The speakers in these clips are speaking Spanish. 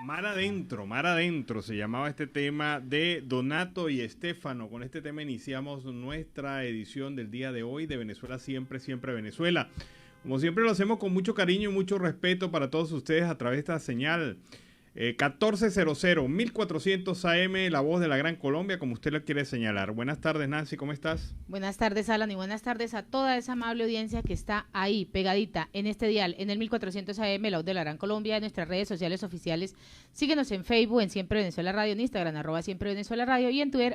Mar Adentro se llamaba este tema de Donato y Estefano. Con este tema iniciamos nuestra edición del día de hoy de Venezuela Siempre, Siempre Venezuela. Como siempre lo hacemos con mucho cariño y mucho respeto para todos ustedes a través de esta señal 1400, 1400 AM, La Voz de la Gran Colombia, como usted lo quiere señalar. Buenas tardes, Nancy, ¿cómo estás? Buenas tardes, Alan, y buenas tardes a toda esa amable audiencia que está ahí, pegadita, en este dial, en el 1400 AM, La Voz de la Gran Colombia, en nuestras redes sociales oficiales. Síguenos en Facebook, en Siempre Venezuela Radio, en Instagram, @Siempre Venezuela Radio, y en Twitter,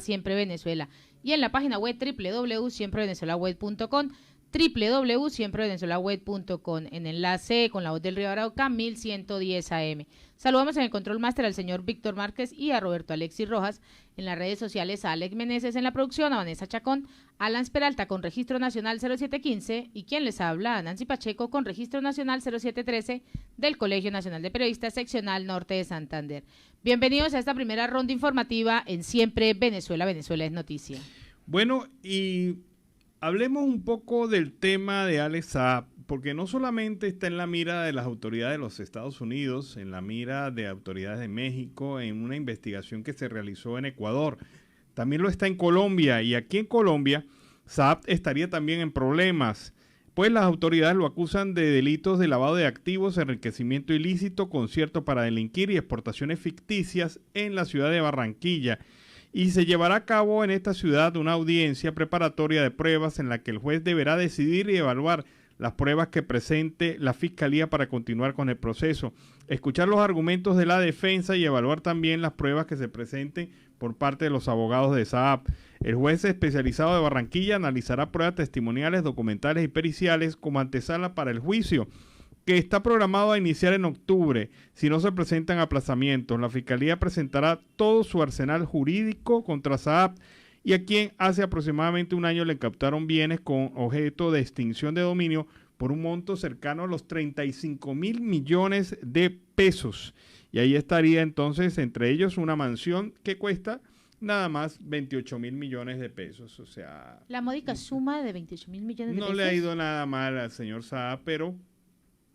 @Siempre Venezuela. Y en la página web www.siemprevenezuelaweb.com, www.siemprevenezuelaweb.com, en enlace con La Voz del Río Arauca, 1110 AM. Saludamos en el control máster al señor Víctor Márquez y a Roberto Alexis Rojas, en las redes sociales a Alex Meneses, en la producción a Vanessa Chacón, Alan Peralta con registro nacional 0715 y quien les habla a Nancy Pacheco con registro nacional 0713 del Colegio Nacional de Periodistas Seccional Norte de Santander. Bienvenidos a esta primera ronda informativa en Siempre Venezuela, Venezuela es noticia. Bueno, y hablemos un poco del tema de Alex Saab, porque no solamente está en la mira de las autoridades de los Estados Unidos, en la mira de autoridades de México, en una investigación que se realizó en Ecuador, también lo está en Colombia, y aquí en Colombia Saab estaría también en problemas, pues las autoridades lo acusan de delitos de lavado de activos, enriquecimiento ilícito, concierto para delinquir y exportaciones ficticias en la ciudad de Barranquilla. Y se llevará a cabo en esta ciudad una audiencia preparatoria de pruebas en la que el juez deberá decidir y evaluar las pruebas que presente la Fiscalía para continuar con el proceso, escuchar los argumentos de la defensa y evaluar también las pruebas que se presenten por parte de los abogados de Saab. El juez especializado de Barranquilla analizará pruebas testimoniales, documentales y periciales como antesala para el juicio, que está programado a iniciar en octubre. Si no se presentan aplazamientos, la Fiscalía presentará todo su arsenal jurídico contra Saab, y a quien hace aproximadamente un año le incautaron bienes con objeto de extinción de dominio por un monto cercano a los 35.000 millones de pesos. Y ahí estaría entonces entre ellos una mansión que cuesta nada más 28.000 millones de pesos. O sea, la módica suma de 28.000 millones de pesos. No le ha ido nada mal al señor Saab, pero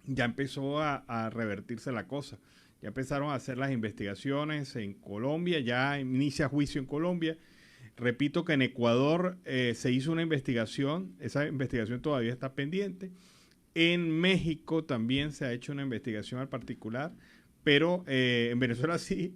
ya empezó a revertirse la cosa. Ya empezaron a hacer las investigaciones en Colombia, ya inicia juicio en Colombia. Repito que en Ecuador se hizo una investigación, esa investigación todavía está pendiente. En México también se ha hecho una investigación al particular, pero en Venezuela sí,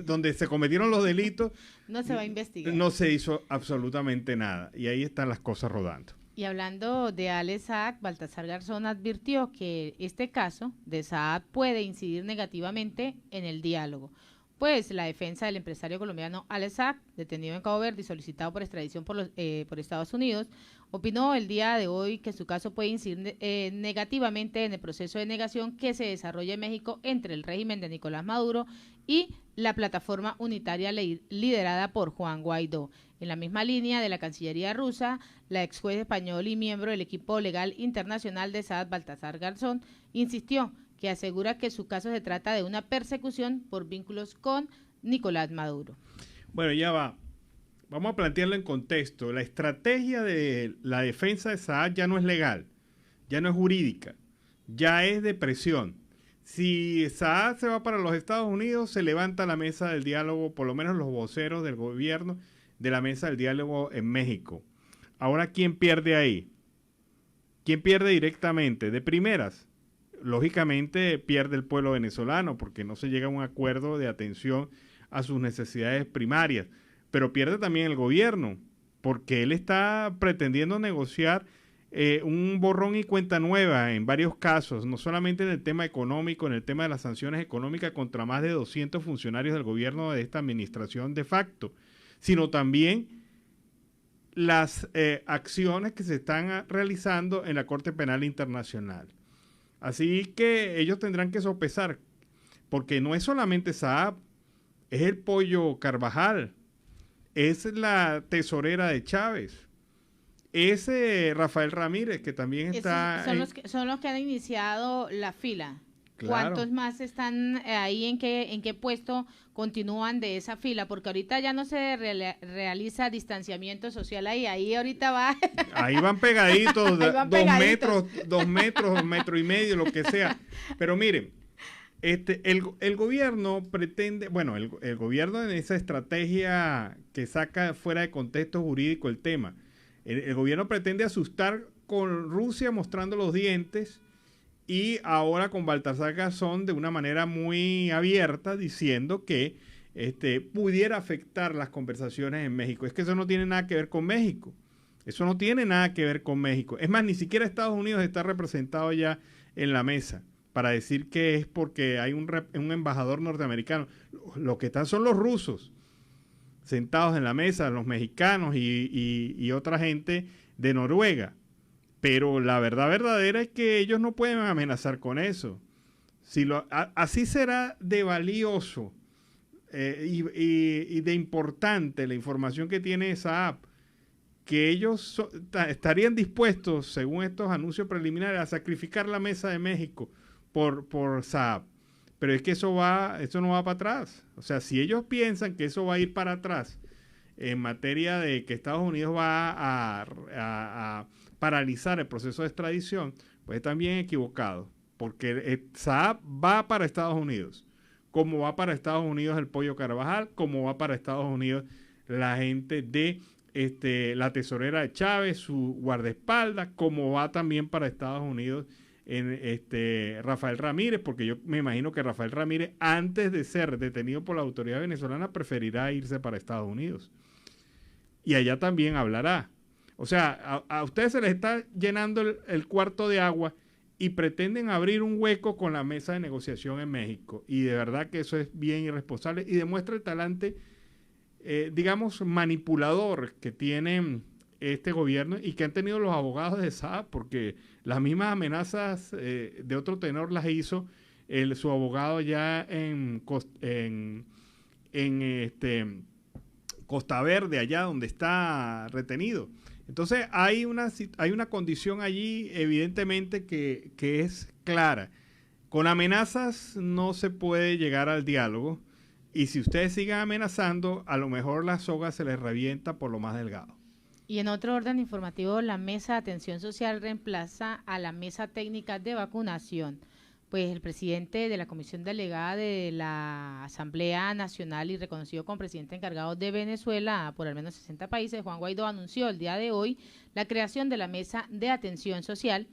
donde se cometieron los delitos, no se va a investigar. No se hizo absolutamente nada, y ahí están las cosas rodando. Y hablando de Alex Saab, Baltasar Garzón advirtió que este caso de Saab puede incidir negativamente en el diálogo, pues la defensa del empresario colombiano Alex Saab, detenido en Cabo Verde y solicitado por extradición por Estados Unidos, opinó el día de hoy que su caso puede incidir negativamente en el proceso de negación que se desarrolla en México entre el régimen de Nicolás Maduro y la plataforma unitaria liderada por Juan Guaidó. En la misma línea de la Cancillería rusa, la ex juez español y miembro del equipo legal internacional de Saab, Baltasar Garzón, insistió que asegura que su caso se trata de una persecución por vínculos con Nicolás Maduro. Bueno, ya va. Vamos a plantearlo en contexto. La estrategia de la defensa de Saab ya no es legal, ya no es jurídica, ya es de presión. Si Saab se va para los Estados Unidos, se levanta la mesa del diálogo, por lo menos los voceros del gobierno de la mesa del diálogo en México. Ahora, ¿quién pierde ahí? ¿Quién pierde directamente? De primeras, lógicamente pierde el pueblo venezolano porque no se llega a un acuerdo de atención a sus necesidades primarias, pero pierde también el gobierno porque él está pretendiendo negociar un borrón y cuenta nueva en varios casos, no solamente en el tema económico, en el tema de las sanciones económicas contra más de 200 funcionarios del gobierno de esta administración de facto, sino también las acciones que se están realizando en la Corte Penal Internacional. Así que ellos tendrán que sopesar, porque no es solamente Saab, es el Pollo Carvajal, es la tesorera de Chávez, es Rafael Ramírez, que también está... Son los que han iniciado la fila. Claro. ¿Cuántos más están ahí? ¿En qué puesto continúan de esa fila? Porque ahorita ya no se realiza distanciamiento social ahí ahorita va. Ahí van pegaditos, ahí van 2 metros, 2 metros, 1,5 metros, lo que sea. Pero miren, el gobierno pretende, bueno, el gobierno en esa estrategia que saca fuera de contexto jurídico el tema, el gobierno pretende asustar con Rusia mostrando los dientes y ahora con Baltasar Garzón de una manera muy abierta diciendo que pudiera afectar las conversaciones en México. Es que eso no tiene nada que ver con México. Eso no tiene nada que ver con México. Es más, ni siquiera Estados Unidos está representado ya en la mesa para decir que es porque hay un embajador norteamericano. Lo que están son los rusos sentados en la mesa, los mexicanos y otra gente de Noruega. Pero la verdad verdadera es que ellos no pueden amenazar con eso. Así será de valioso y de importante la información que tiene esa app, que ellos estarían dispuestos, según estos anuncios preliminares, a sacrificar la mesa de México por Saab. Pero es que eso no va para atrás. O sea, si ellos piensan que eso va a ir para atrás en materia de que Estados Unidos va a paralizar el proceso de extradición, pues están bien equivocados. Porque Saab va para Estados Unidos, como va para Estados Unidos el Pollo Carvajal, como va para Estados Unidos la gente de la tesorera de Chávez, su guardaespaldas, como va también para Estados Unidos Rafael Ramírez, porque yo me imagino que Rafael Ramírez, antes de ser detenido por la autoridad venezolana, preferirá irse para Estados Unidos. Y allá también hablará. O sea, a ustedes se les está llenando el cuarto de agua y pretenden abrir un hueco con la mesa de negociación en México. Y de verdad que eso es bien irresponsable y demuestra el talante, digamos, manipulador que tiene este gobierno y que han tenido los abogados de Saab, porque las mismas amenazas de otro tenor las hizo su abogado ya en Costa Verde, allá donde está retenido. Entonces hay una condición allí evidentemente que es clara. Con amenazas no se puede llegar al diálogo y si ustedes siguen amenazando, a lo mejor la soga se les revienta por lo más delgado. Y en otro orden informativo, la Mesa de Atención Social reemplaza a la Mesa Técnica de Vacunación. Pues el presidente de la Comisión Delegada de la Asamblea Nacional y reconocido como presidente encargado de Venezuela por al menos 60 países, Juan Guaidó, anunció el día de hoy la creación de la Mesa de Atención Social,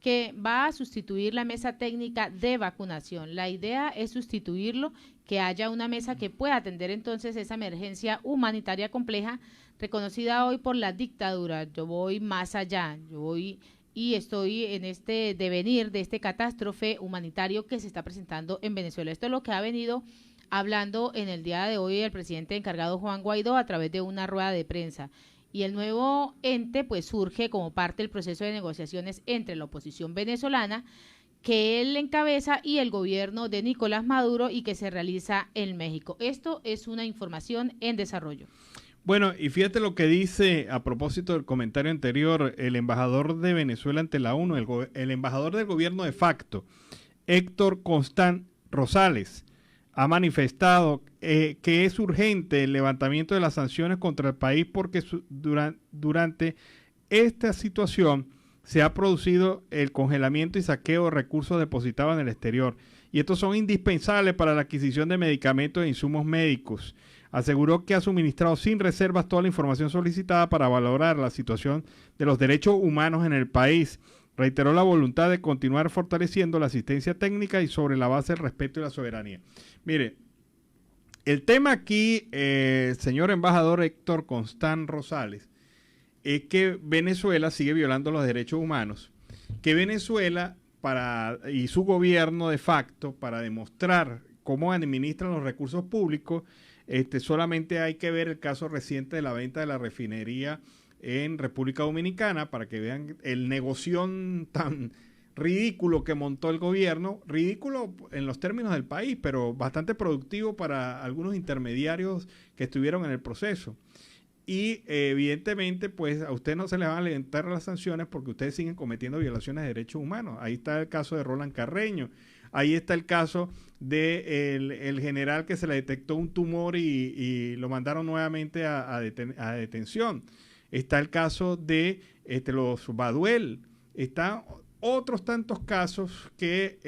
que va a sustituir la Mesa Técnica de Vacunación. La idea es sustituirlo, que haya una mesa que pueda atender entonces esa emergencia humanitaria compleja reconocida hoy por la dictadura. Yo voy más allá, y estoy en este devenir de este catástrofe humanitario que se está presentando en Venezuela. Esto es lo que ha venido hablando en el día de hoy el presidente encargado Juan Guaidó a través de una rueda de prensa. Y el nuevo ente pues surge como parte del proceso de negociaciones entre la oposición venezolana que él encabeza y el gobierno de Nicolás Maduro y que se realiza en México. Esto es una información en desarrollo. Bueno, y fíjate lo que dice a propósito del comentario anterior el embajador de Venezuela ante la ONU, el embajador del gobierno de facto, Héctor Constant Rosales, ha manifestado que es urgente el levantamiento de las sanciones contra el país porque durante esta situación se ha producido el congelamiento y saqueo de recursos depositados en el exterior. Y estos son indispensables para la adquisición de medicamentos e insumos médicos. Aseguró que ha suministrado sin reservas toda la información solicitada para valorar la situación de los derechos humanos en el país. Reiteró la voluntad de continuar fortaleciendo la asistencia técnica y sobre la base del respeto y la soberanía. Mire, el tema aquí, señor embajador Héctor Constant Rosales, es que Venezuela sigue violando los derechos humanos, que Venezuela y su gobierno de facto, para demostrar cómo administran los recursos públicos, solamente hay que ver el caso reciente de la venta de la refinería en República Dominicana para que vean el negoción tan ridículo que montó el gobierno, ridículo en los términos del país, pero bastante productivo para algunos intermediarios que estuvieron en el proceso. Y evidentemente, pues a ustedes no se les van a levantar las sanciones porque ustedes siguen cometiendo violaciones de derechos humanos. Ahí está el caso de Roland Carreño. Ahí está el caso de el general que se le detectó un tumor y lo mandaron nuevamente a detención. Está el caso de los Baduel. Está otros tantos casos que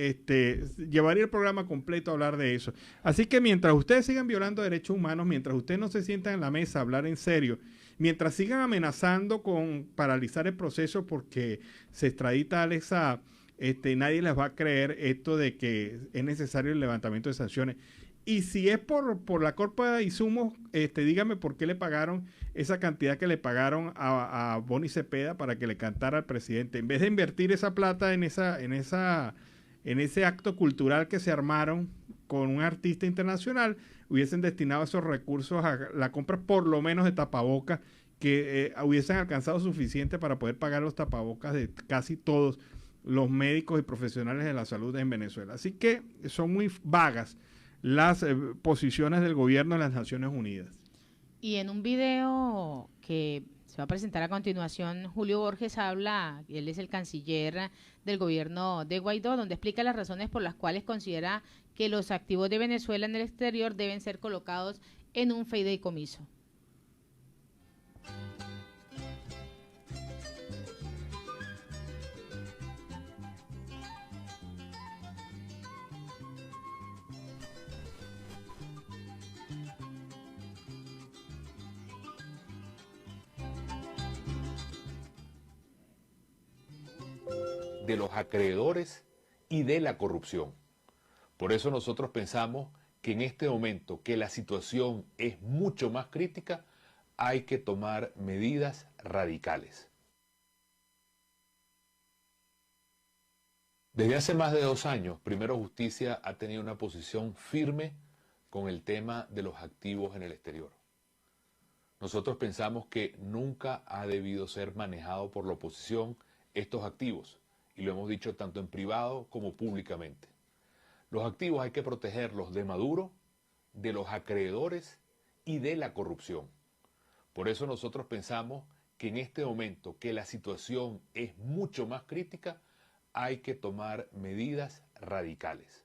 llevaría el programa completo a hablar de eso. Así que mientras ustedes sigan violando derechos humanos, mientras ustedes no se sientan en la mesa a hablar en serio, mientras sigan amenazando con paralizar el proceso porque se extradita a Alex Saab, nadie les va a creer esto de que es necesario el levantamiento de sanciones. Y si es por la compra de insumos, dígame por qué le pagaron esa cantidad que le pagaron a Boni Cepeda para que le cantara al presidente. En vez de invertir esa plata en ese acto cultural que se armaron con un artista internacional, hubiesen destinado esos recursos a la compra por lo menos de tapabocas, que hubiesen alcanzado suficiente para poder pagar los tapabocas de casi todos los médicos y profesionales de la salud en Venezuela. Así que son muy vagas las posiciones del gobierno de las Naciones Unidas. Y en un video que se va a presentar a continuación, Julio Borges habla, él es el canciller del gobierno de Guaidó, donde explica las razones por las cuales considera que los activos de Venezuela en el exterior deben ser colocados en un fideicomiso. De los acreedores y de la corrupción. Por eso nosotros pensamos que en este momento que la situación es mucho más crítica, hay que tomar medidas radicales. Desde hace más de 2 años, Primero Justicia ha tenido una posición firme con el tema de los activos en el exterior. Nosotros pensamos que nunca ha debido ser manejado por la oposición estos activos, y lo hemos dicho tanto en privado como públicamente. Los activos hay que protegerlos de Maduro, de los acreedores y de la corrupción. Por eso nosotros pensamos que en este momento que la situación es mucho más crítica, hay que tomar medidas radicales.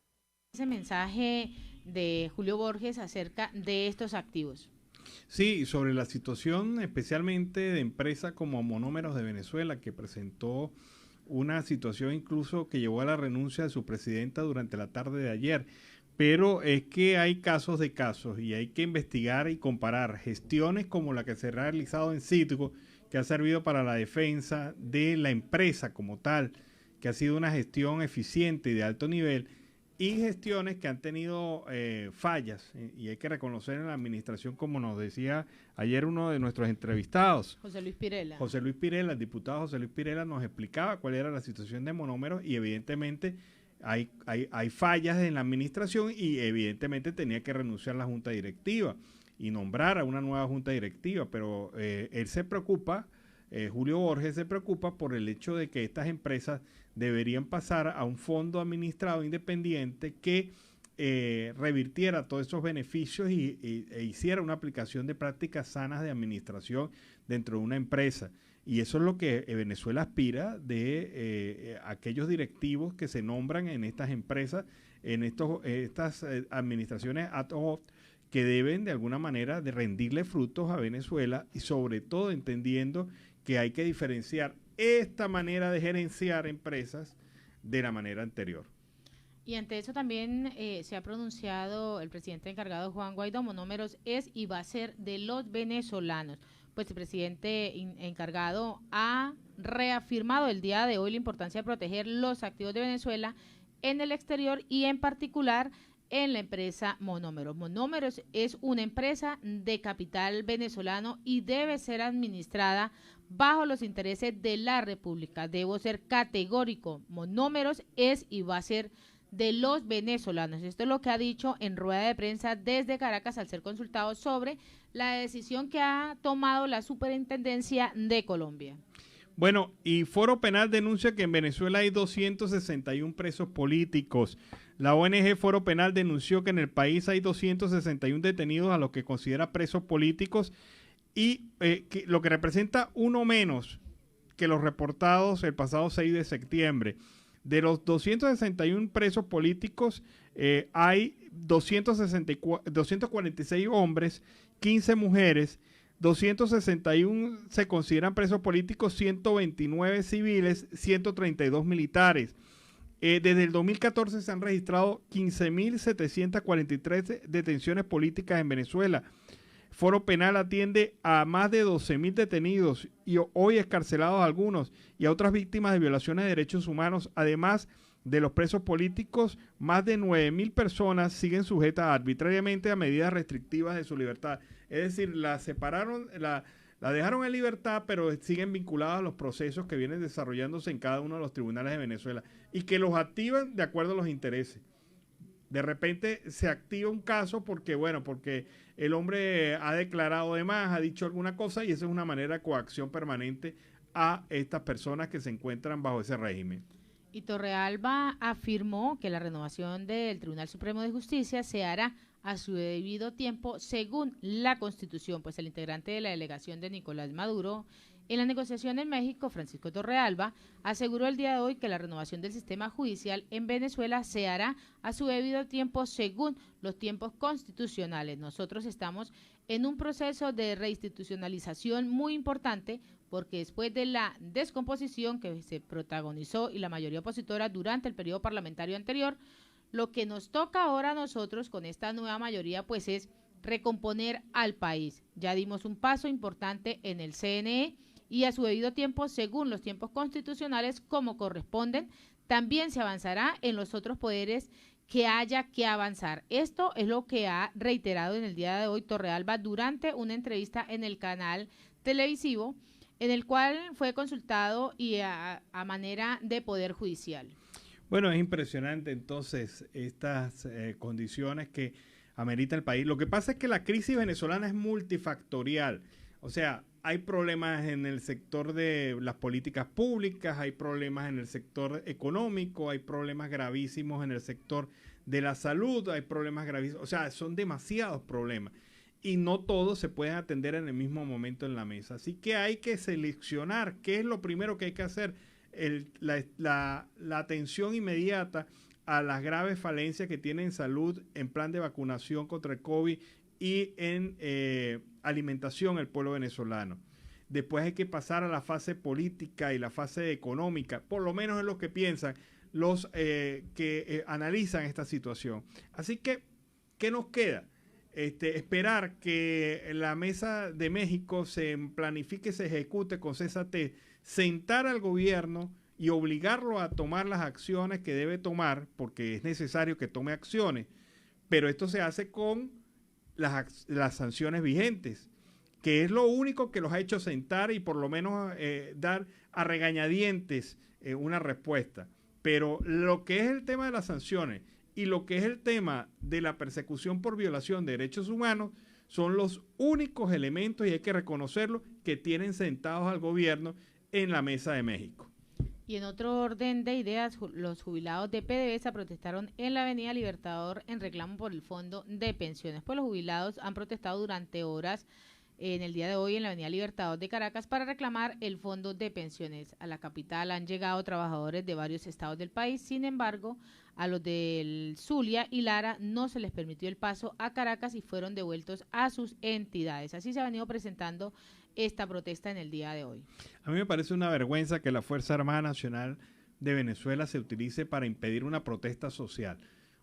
Ese mensaje de Julio Borges acerca de estos activos. Sí, sobre la situación especialmente de empresas como Monómeros de Venezuela, que presentó una situación incluso que llevó a la renuncia de su presidenta durante la tarde de ayer. Pero es que hay casos de casos y hay que investigar y comparar gestiones como la que se ha realizado en Citgo, que ha servido para la defensa de la empresa como tal, que ha sido una gestión eficiente y de alto nivel, y gestiones que han tenido fallas, y hay que reconocer en la administración, como nos decía ayer uno de nuestros entrevistados. José Luis Pirela. José Luis Pirela, el diputado José Luis Pirela nos explicaba cuál era la situación de Monómeros y evidentemente hay fallas en la administración y evidentemente tenía que renunciar a la junta directiva y nombrar a una nueva junta directiva, pero él se preocupa, Julio Borges se preocupa por el hecho de que estas empresas deberían pasar a un fondo administrado independiente que revirtiera todos esos beneficios e hiciera una aplicación de prácticas sanas de administración dentro de una empresa. Y eso es lo que Venezuela aspira de aquellos directivos que se nombran en estas empresas, en estas administraciones ad hoc, que deben de alguna manera de rendirle frutos a Venezuela y sobre todo entendiendo que hay que diferenciar esta manera de gerenciar empresas de la manera anterior. Y ante eso también se ha pronunciado el presidente encargado Juan Guaidó: Monómeros es y va a ser de los venezolanos. Pues el presidente encargado ha reafirmado el día de hoy la importancia de proteger los activos de Venezuela en el exterior y en particular en la empresa Monómeros. Monómeros es una empresa de capital venezolano y debe ser administrada bajo los intereses de la República. Debo ser categórico: Monómeros es y va a ser de los venezolanos. Esto es lo que ha dicho en rueda de prensa desde Caracas al ser consultado sobre la decisión que ha tomado la Superintendencia de Colombia. Bueno, y Foro Penal denuncia que en Venezuela hay 261 presos políticos. La ONG Foro Penal denunció que en el país hay 261 detenidos a los que considera presos políticos y lo que representa uno menos que los reportados el pasado 6 de septiembre. De los 261 presos políticos, hay 246 hombres, 15 mujeres, 261 se consideran presos políticos, 129 civiles, 132 militares. Desde el 2014 se han registrado 15.743 detenciones políticas en Venezuela. Foro Penal atiende a más de 12.000 detenidos y hoy escarcelados algunos y a otras víctimas de violaciones de derechos humanos. Además de los presos políticos, más de 9.000 personas siguen sujetas arbitrariamente a medidas restrictivas de su libertad. Es decir, la separaron, la dejaron en libertad, pero siguen vinculadas a los procesos que vienen desarrollándose en cada uno de los tribunales de Venezuela y que los activan de acuerdo a los intereses. De repente se activa un caso porque el hombre ha declarado de más, ha dicho alguna cosa y esa es una manera de coacción permanente a estas personas que se encuentran bajo ese régimen. Y Torrealba afirmó que la renovación del Tribunal Supremo de Justicia se hará a su debido tiempo según la Constitución, pues el integrante de la delegación de Nicolás Maduro en la negociación en México, Francisco Torrealba, aseguró el día de hoy que la renovación del sistema judicial en Venezuela se hará a su debido tiempo según los tiempos constitucionales. Nosotros estamos en un proceso de reinstitucionalización muy importante porque después de la descomposición que se protagonizó y la mayoría opositora durante el periodo parlamentario anterior, lo que nos toca ahora a nosotros con esta nueva mayoría pues es recomponer al país. Ya dimos un paso importante en el CNE y a su debido tiempo, según los tiempos constitucionales, como corresponden, también se avanzará en los otros poderes que haya que avanzar. Esto es lo que ha reiterado en el día de hoy Torrealba durante una entrevista en el canal televisivo, en el cual fue consultado y a manera de Poder Judicial. Bueno, es impresionante entonces estas condiciones que amerita el país. Lo que pasa es que la crisis venezolana es multifactorial. O sea, hay problemas en el sector de las políticas públicas, hay problemas en el sector económico, hay problemas gravísimos en el sector de la salud, hay problemas gravísimos. O sea, son demasiados problemas y no todos se pueden atender en el mismo momento en la mesa. Así que hay que seleccionar qué es lo primero que hay que hacer. La atención inmediata a las graves falencias que tiene en salud, en plan de vacunación contra el COVID y en alimentación el pueblo venezolano. Después hay que pasar a la fase política y la fase económica, por lo menos es lo que piensan los que analizan esta situación. Así que, ¿qué nos queda? Esperar que la Mesa de México se planifique, se ejecute con CESATE, sentar al gobierno y obligarlo a tomar las acciones que debe tomar, porque es necesario que tome acciones, pero esto se hace con las sanciones vigentes, que es lo único que los ha hecho sentar y por lo menos dar a regañadientes una respuesta. Pero lo que es el tema de las sanciones y lo que es el tema de la persecución por violación de derechos humanos son los únicos elementos, y hay que reconocerlo, que tienen sentados al gobierno en la Mesa de México. Y en otro orden de ideas, los jubilados de PDVSA protestaron en la Avenida Libertador en reclamo por el fondo de pensiones. Pues los jubilados han protestado durante horas en el día de hoy en la Avenida Libertador de Caracas para reclamar el fondo de pensiones. A la capital han llegado trabajadores de varios estados del país, sin embargo, a los del Zulia y Lara no se les permitió el paso a Caracas y fueron devueltos a sus entidades. Así se ha venido presentando esta protesta en el día de hoy. A mí me parece una vergüenza que la Fuerza Armada Nacional de Venezuela se utilice para impedir una protesta social.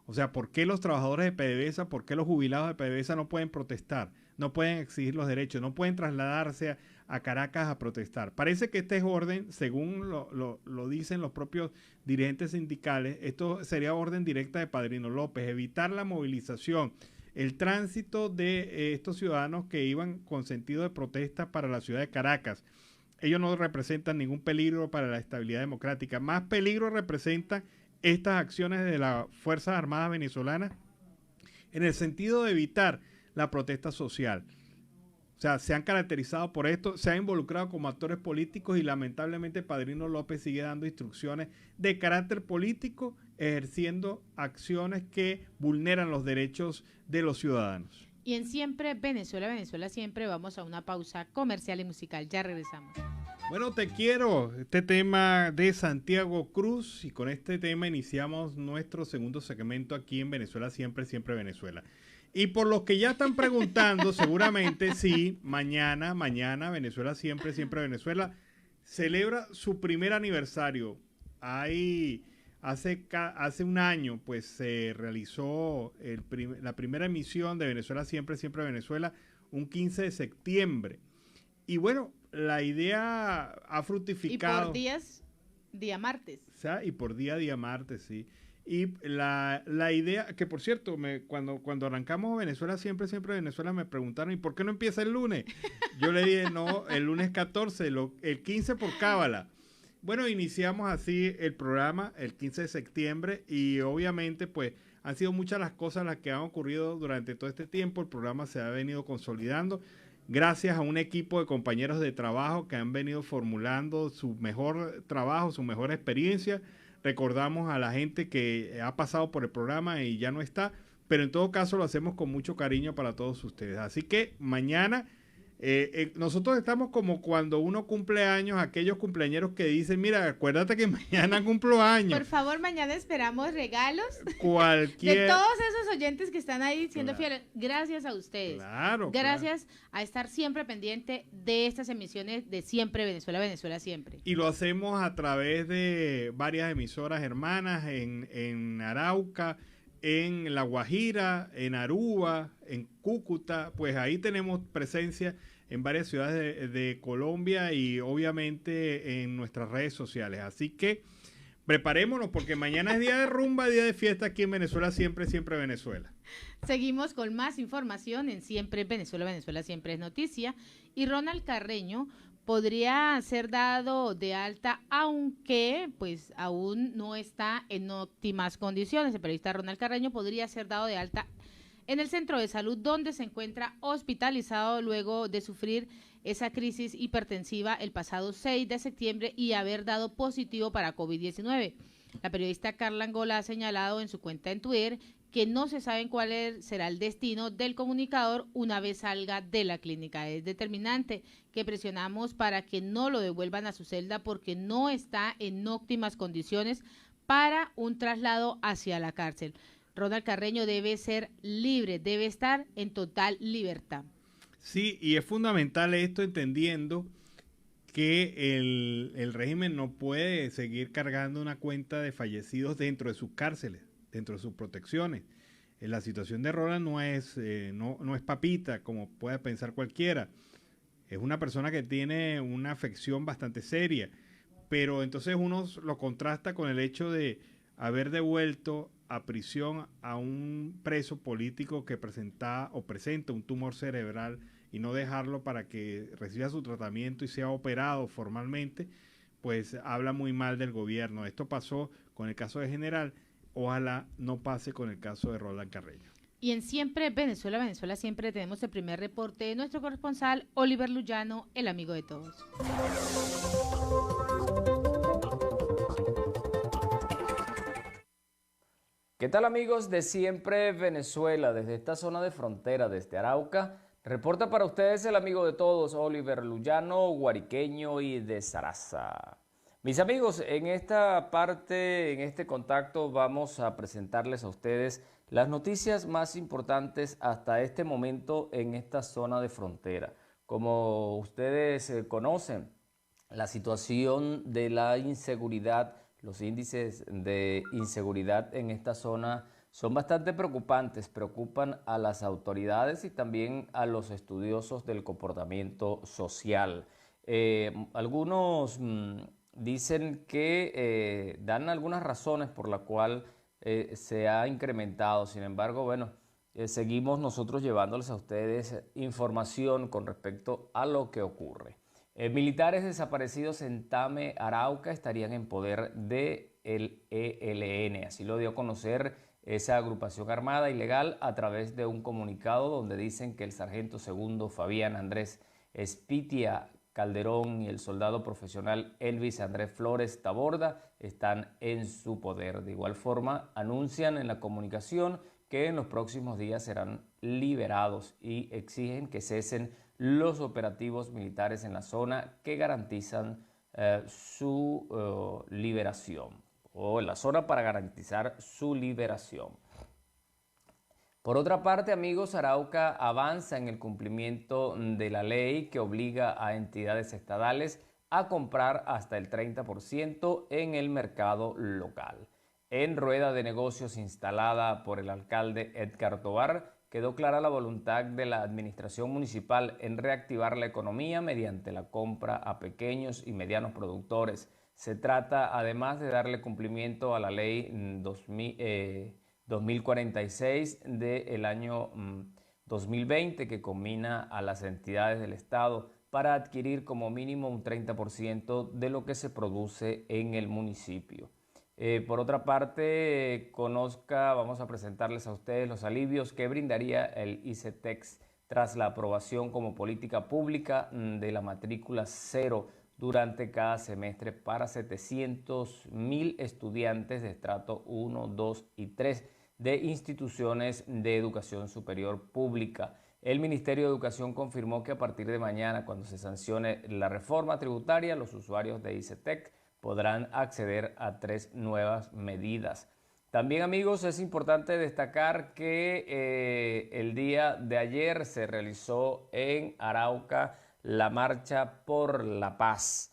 O sea, ¿por qué los trabajadores de PDVSA, por qué los jubilados de PDVSA no pueden protestar? No pueden exigir los derechos, no pueden trasladarse a Caracas a protestar. Parece que este es orden, según lo dicen los propios dirigentes sindicales, esto sería orden directa de Padrino López, evitar la movilización, el tránsito de estos ciudadanos que iban con sentido de protesta para la ciudad de Caracas. Ellos no representan ningún peligro para la estabilidad democrática. Más peligro representan estas acciones de las Fuerzas Armadas venezolanas en el sentido de evitar la protesta social. O sea, se han caracterizado por esto, se han involucrado como actores políticos y lamentablemente Padrino López sigue dando instrucciones de carácter político, ejerciendo acciones que vulneran los derechos de los ciudadanos. Y en Siempre Venezuela, Venezuela Siempre, vamos a una pausa comercial y musical. Ya regresamos. Bueno, te quiero, este tema de Santiago Cruz, y con este tema iniciamos nuestro segundo segmento aquí en Venezuela Siempre, Siempre Venezuela. Y por los que ya están preguntando, seguramente sí, mañana, Venezuela Siempre, Siempre Venezuela celebra su primer aniversario. Hace un año, pues se realizó la primera emisión de Venezuela Siempre, Siempre Venezuela, un 15 de septiembre. Y bueno, la idea ha fructificado. Y por días, día martes. O sea, y por día martes, sí. Y la idea, que por cierto, cuando arrancamos Venezuela Siempre, Siempre Venezuela, me preguntaron, ¿y por qué no empieza el lunes? Yo le dije, no, el lunes 14, el 15 por cábala. Bueno, iniciamos así el programa el 15 de septiembre y obviamente pues han sido muchas las cosas las que han ocurrido durante todo este tiempo. El programa se ha venido consolidando gracias a un equipo de compañeros de trabajo que han venido formulando su mejor trabajo, su mejor experiencia. Recordamos a la gente que ha pasado por el programa y ya no está, pero en todo caso lo hacemos con mucho cariño para todos ustedes. Así que mañana nosotros estamos como cuando uno cumple años, aquellos cumpleañeros que dicen, mira, acuérdate que mañana cumplo años. Por favor, mañana esperamos regalos de todos esos oyentes que están ahí siendo fieles. Gracias a ustedes. Gracias a estar siempre pendiente de estas emisiones de Siempre Venezuela, Venezuela Siempre. Y lo hacemos a través de varias emisoras hermanas en Arauca, en La Guajira, en Aruba, en Cúcuta. Pues ahí tenemos presencia en varias ciudades de Colombia y obviamente en nuestras redes sociales. Así que preparémonos porque mañana es día de rumba, día de fiesta aquí en Venezuela Siempre, Siempre Venezuela. Seguimos con más información en Siempre Venezuela, Venezuela Siempre es noticia. Y Ronald Carreño podría ser dado de alta, aunque pues aún no está en óptimas condiciones. El periodista Ronald Carreño podría ser dado de alta en el centro de salud donde se encuentra hospitalizado luego de sufrir esa crisis hipertensiva el pasado 6 de septiembre y haber dado positivo para COVID-19. La periodista Carla Angola ha señalado en su cuenta en Twitter que no se sabe cuál será el destino del comunicador una vez salga de la clínica. Es determinante que presionamos para que no lo devuelvan a su celda porque no está en óptimas condiciones para un traslado hacia la cárcel. Ronald Carreño debe ser libre, debe estar en total libertad. Sí, y es fundamental esto entendiendo que el régimen no puede seguir cargando una cuenta de fallecidos dentro de sus cárceles, dentro de sus protecciones. La situación de Ronald no es papita, como pueda pensar cualquiera. Es una persona que tiene una afección bastante seria, pero entonces uno lo contrasta con el hecho de haber devuelto a prisión a un preso político que presenta un tumor cerebral y no dejarlo para que reciba su tratamiento y sea operado formalmente, pues habla muy mal del gobierno. Esto pasó con el caso de General, ojalá no pase con el caso de Ronald Carreño. Y en Siempre Venezuela, Venezuela Siempre tenemos el primer reporte de nuestro corresponsal Oliver Luyano, el amigo de todos. ¿Qué tal amigos de Siempre Venezuela? Desde esta zona de frontera, desde Arauca, reporta para ustedes el amigo de todos, Oliver Luyano, guariqueño y de Saraza. Mis amigos, en esta parte, en este contacto, vamos a presentarles a ustedes las noticias más importantes hasta este momento en esta zona de frontera. Como ustedes conocen, la situación de la inseguridad, los índices de inseguridad en esta zona son bastante preocupantes, preocupan a las autoridades y también a los estudiosos del comportamiento social. Algunos dicen que dan algunas razones por la cual se ha incrementado. Sin embargo, bueno, seguimos nosotros llevándoles a ustedes información con respecto a lo que ocurre. Militares desaparecidos en Tame, Arauca, estarían en poder del ELN. Así lo dio a conocer esa agrupación armada ilegal a través de un comunicado donde dicen que el sargento segundo Fabián Andrés Espitia Calderón y el soldado profesional Elvis Andrés Flores Taborda están en su poder. De igual forma, anuncian en la comunicación que en los próximos días serán liberados y exigen que cesen los operativos militares en la zona que garantizan su liberación, o en la zona para garantizar su liberación. Por otra parte, amigos, Arauca avanza en el cumplimiento de la ley que obliga a entidades estatales a comprar hasta el 30% en el mercado local. En rueda de negocios instalada por el alcalde Edgar Tobar, quedó clara la voluntad de la administración municipal en reactivar la economía mediante la compra a pequeños y medianos productores. Se trata además de darle cumplimiento a la ley 2046 del año 2020, que combina a las entidades del Estado para adquirir como mínimo un 30% de lo que se produce en el municipio. Por otra parte, vamos a presentarles a ustedes los alivios que brindaría el ICETEX tras la aprobación como política pública de la matrícula cero durante cada semestre para 700.000 estudiantes de estrato 1, 2 y 3 de instituciones de educación superior pública. El Ministerio de Educación confirmó que a partir de mañana, cuando se sancione la reforma tributaria, los usuarios de ICETEX podrán acceder a 3 nuevas medidas. También, amigos, es importante destacar que el día de ayer se realizó en Arauca la Marcha por la Paz.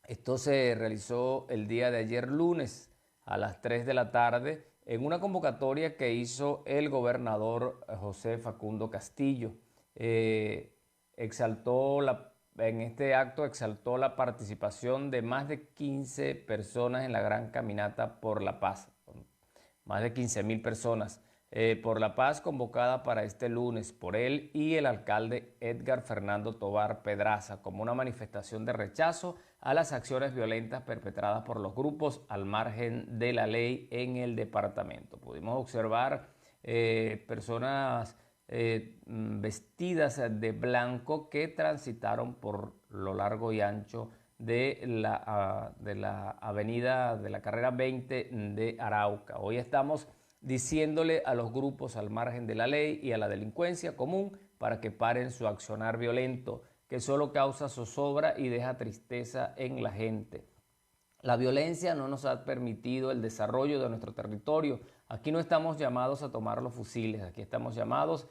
Esto se realizó el día de ayer lunes a las 3 de la tarde en una convocatoria que hizo el gobernador José Facundo Castillo. En este acto exaltó la participación de más de 15 personas en la gran caminata por la paz, más de 15.000 personas por la paz convocada para este lunes por él y el alcalde Edgar Fernando Tobar Pedraza, como una manifestación de rechazo a las acciones violentas perpetradas por los grupos al margen de la ley en el departamento. Pudimos observar personas vestidas de blanco que transitaron por lo largo y ancho de la avenida de la carrera 20 de Arauca. Hoy estamos diciéndole a los grupos al margen de la ley y a la delincuencia común para que paren su accionar violento, que solo causa zozobra y deja tristeza en la gente. La violencia no nos ha permitido el desarrollo de nuestro territorio. Aquí no estamos llamados a tomar los fusiles, aquí estamos llamados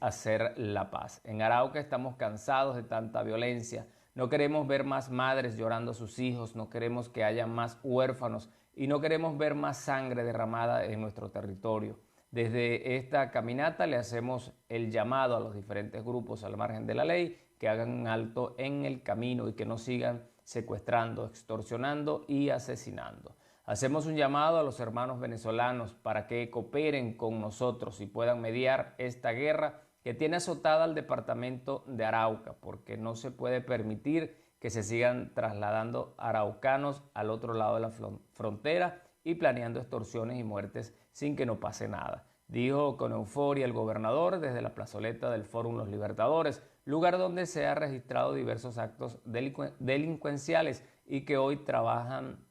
a hacer la paz. En Arauca estamos cansados de tanta violencia. No queremos ver más madres llorando a sus hijos, no queremos que haya más huérfanos y no queremos ver más sangre derramada en nuestro territorio. Desde esta caminata le hacemos el llamado a los diferentes grupos al margen de la ley que hagan un alto en el camino y que no sigan secuestrando, extorsionando y asesinando. Hacemos un llamado a los hermanos venezolanos para que cooperen con nosotros y puedan mediar esta guerra que tiene azotada al departamento de Arauca, porque no se puede permitir que se sigan trasladando araucanos al otro lado de la frontera y planeando extorsiones y muertes sin que no pase nada. Dijo con euforia el gobernador desde la plazoleta del Fórum Los Libertadores, lugar donde se han registrado diversos actos delincuenciales y que hoy trabajan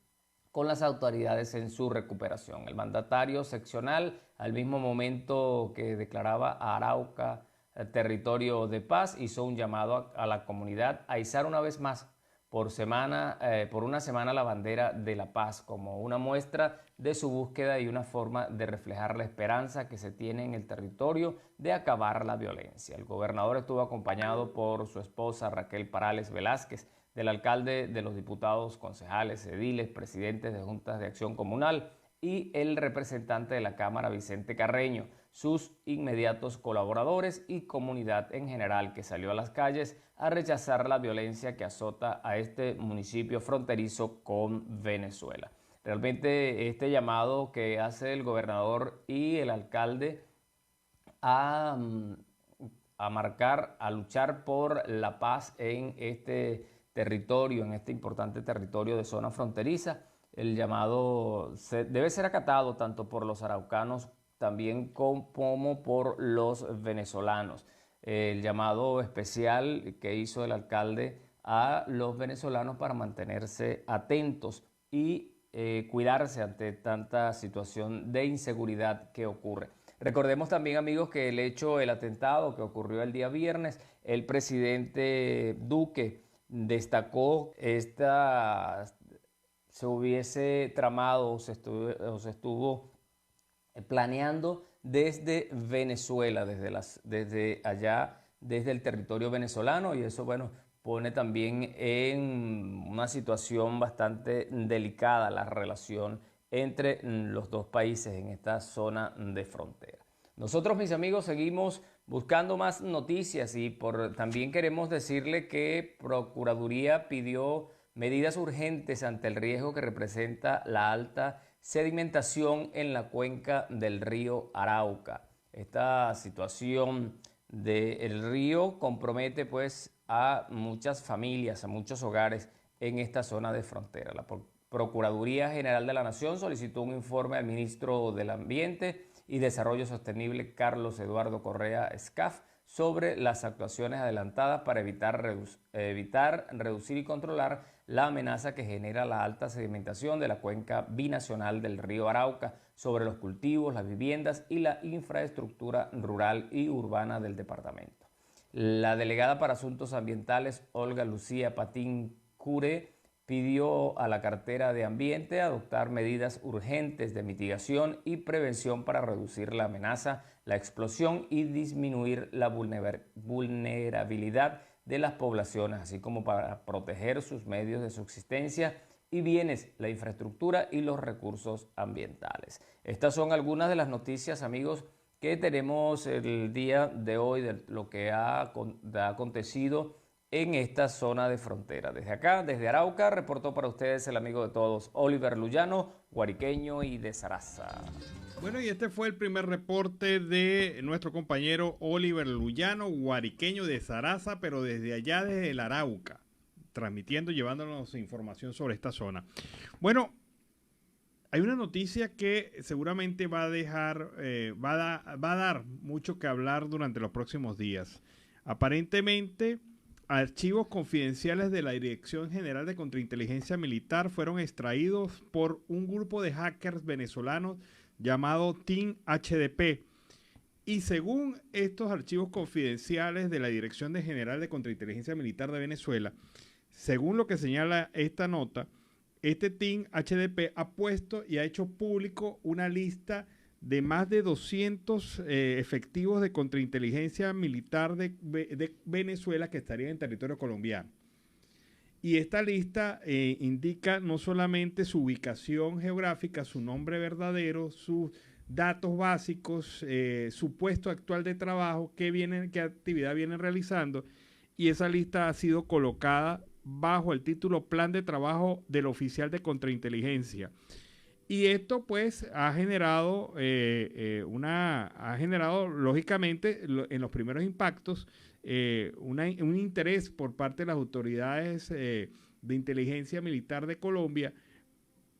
con las autoridades en su recuperación. El mandatario seccional, al mismo momento que declaraba a Arauca territorio de paz, hizo un llamado a la comunidad a izar una vez más por una semana la bandera de la paz como una muestra de su búsqueda y una forma de reflejar la esperanza que se tiene en el territorio de acabar la violencia. El gobernador estuvo acompañado por su esposa Raquel Parales Velázquez, del alcalde, de los diputados, concejales, ediles, presidentes de juntas de acción comunal y el representante de la Cámara Vicente Carreño, sus inmediatos colaboradores y comunidad en general que salió a las calles a rechazar la violencia que azota a este municipio fronterizo con Venezuela. Realmente este llamado que hace el gobernador y el alcalde a marcar, a luchar por la paz en este territorio, en este importante territorio de zona fronteriza, el llamado debe ser acatado tanto por los araucanos también como por los venezolanos. El llamado especial que hizo el alcalde a los venezolanos para mantenerse atentos y cuidarse ante tanta situación de inseguridad que ocurre. Recordemos también, amigos, que el atentado que ocurrió el día viernes, el presidente Duque destacó se hubiese tramado o se estuvo planeando desde Venezuela, desde allá, desde el territorio venezolano, y eso, bueno, pone también en una situación bastante delicada la relación entre los dos países en esta zona de frontera. Nosotros, mis amigos, seguimos buscando más noticias y también queremos decirle que Procuraduría pidió medidas urgentes ante el riesgo que representa la alta sedimentación en la cuenca del río Arauca. Esta situación del río compromete pues a muchas familias, a muchos hogares en esta zona de frontera. La Procuraduría General de la Nación solicitó un informe al ministro del Ambiente y Desarrollo Sostenible, Carlos Eduardo Correa Escaf, sobre las actuaciones adelantadas para evitar, reducir y controlar la amenaza que genera la alta sedimentación de la cuenca binacional del río Arauca sobre los cultivos, las viviendas y la infraestructura rural y urbana del departamento. La delegada para Asuntos Ambientales, Olga Lucía Patín Cure, pidió a la cartera de Ambiente adoptar medidas urgentes de mitigación y prevención para reducir la amenaza, la explosión y disminuir la vulnerabilidad de las poblaciones, así como para proteger sus medios de subsistencia y bienes, la infraestructura y los recursos ambientales. Estas son algunas de las noticias, amigos, que tenemos el día de hoy de lo que ha acontecido en esta zona de frontera. Desde acá, desde Arauca, reportó para ustedes el amigo de todos, Oliver Luyano, guariqueño y de Zaraza. Bueno, y este fue el primer reporte de nuestro compañero Oliver Luyano, guariqueño de Zaraza, pero desde allá, desde el Arauca, transmitiendo, llevándonos información sobre esta zona. Bueno, hay una noticia que seguramente va a dar mucho que hablar durante los próximos días. Aparentemente, archivos confidenciales de la Dirección General de Contrainteligencia Militar fueron extraídos por un grupo de hackers venezolanos llamado Team HDP. Y según estos archivos confidenciales de la Dirección General de Contrainteligencia Militar de Venezuela, según lo que señala esta nota, este Team HDP ha puesto y ha hecho público una lista de más de 200 efectivos de contrainteligencia militar de Venezuela que estarían en territorio colombiano. Y esta lista indica no solamente su ubicación geográfica, su nombre verdadero, sus datos básicos, su puesto actual de trabajo, qué actividad vienen realizando, y esa lista ha sido colocada bajo el título Plan de Trabajo del Oficial de Contrainteligencia. Y esto pues ha generado lógicamente en los primeros impactos un interés por parte de las autoridades de inteligencia militar de Colombia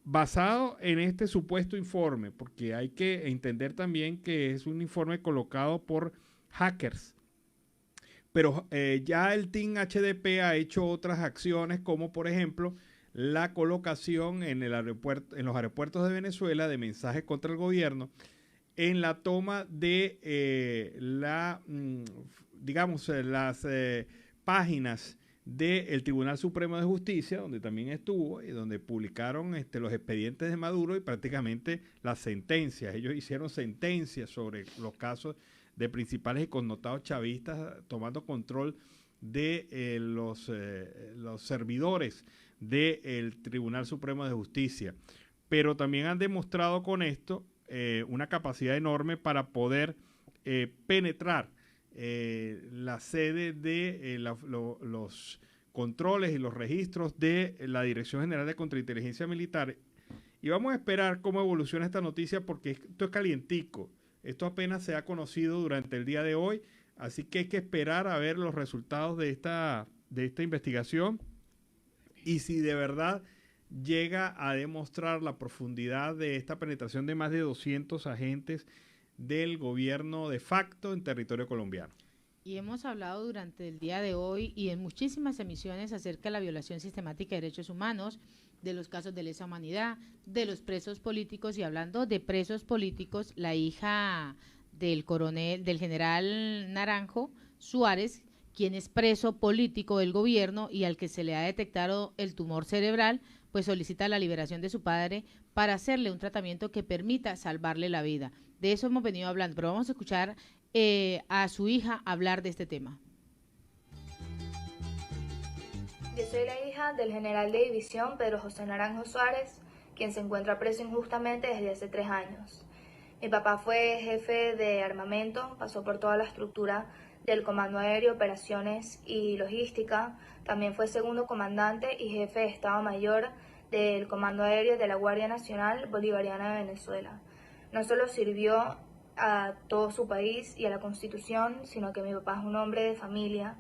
basado en este supuesto informe, porque hay que entender también que es un informe colocado por hackers. Pero ya el Team HDP ha hecho otras acciones, como por ejemplo la colocación en los aeropuertos de Venezuela de mensajes contra el gobierno, en la toma de las páginas del Tribunal Supremo de Justicia, donde también estuvo y donde publicaron los expedientes de Maduro y prácticamente las sentencias. Ellos hicieron sentencias sobre los casos de principales y connotados chavistas, tomando control de los servidores del Tribunal Supremo de Justicia. Pero también han demostrado con esto una capacidad enorme para poder penetrar la sede de los controles y los registros de la Dirección General de Contrainteligencia Militar. Y vamos a esperar cómo evoluciona esta noticia, porque esto es calientico. Esto apenas se ha conocido durante el día de hoy, así que hay que esperar a ver los resultados de esta investigación y si de verdad llega a demostrar la profundidad de esta penetración de más de 200 agentes del gobierno de facto en territorio colombiano. Y hemos hablado durante el día de hoy y en muchísimas emisiones acerca de la violación sistemática de derechos humanos, de los casos de lesa humanidad, de los presos políticos, y hablando de presos políticos, la hija del general Naranjo Suárez, quien es preso político del gobierno y al que se le ha detectado el tumor cerebral, pues solicita la liberación de su padre para hacerle un tratamiento que permita salvarle la vida. De eso hemos venido hablando, pero vamos a escuchar a su hija hablar de este tema. Yo soy la hija del general de división Pedro José Naranjo Suárez, quien se encuentra preso injustamente desde hace 3 años. Mi papá fue jefe de armamento, pasó por toda la estructura del Comando Aéreo, Operaciones y Logística. También fue segundo comandante y jefe de Estado Mayor del Comando Aéreo de la Guardia Nacional Bolivariana de Venezuela. No solo sirvió a todo su país y a la Constitución, sino que mi papá es un hombre de familia,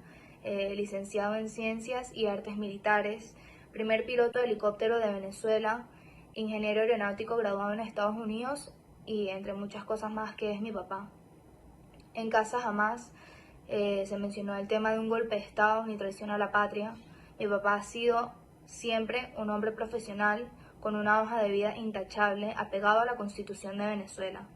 licenciado en Ciencias y Artes Militares, primer piloto de helicóptero de Venezuela, ingeniero aeronáutico graduado en Estados Unidos y entre muchas cosas más que es mi papá. En casa jamás se mencionó el tema de un golpe de Estado ni traición a la patria. Mi papá ha sido siempre un hombre profesional con una hoja de vida intachable, apegado a la Constitución de Venezuela.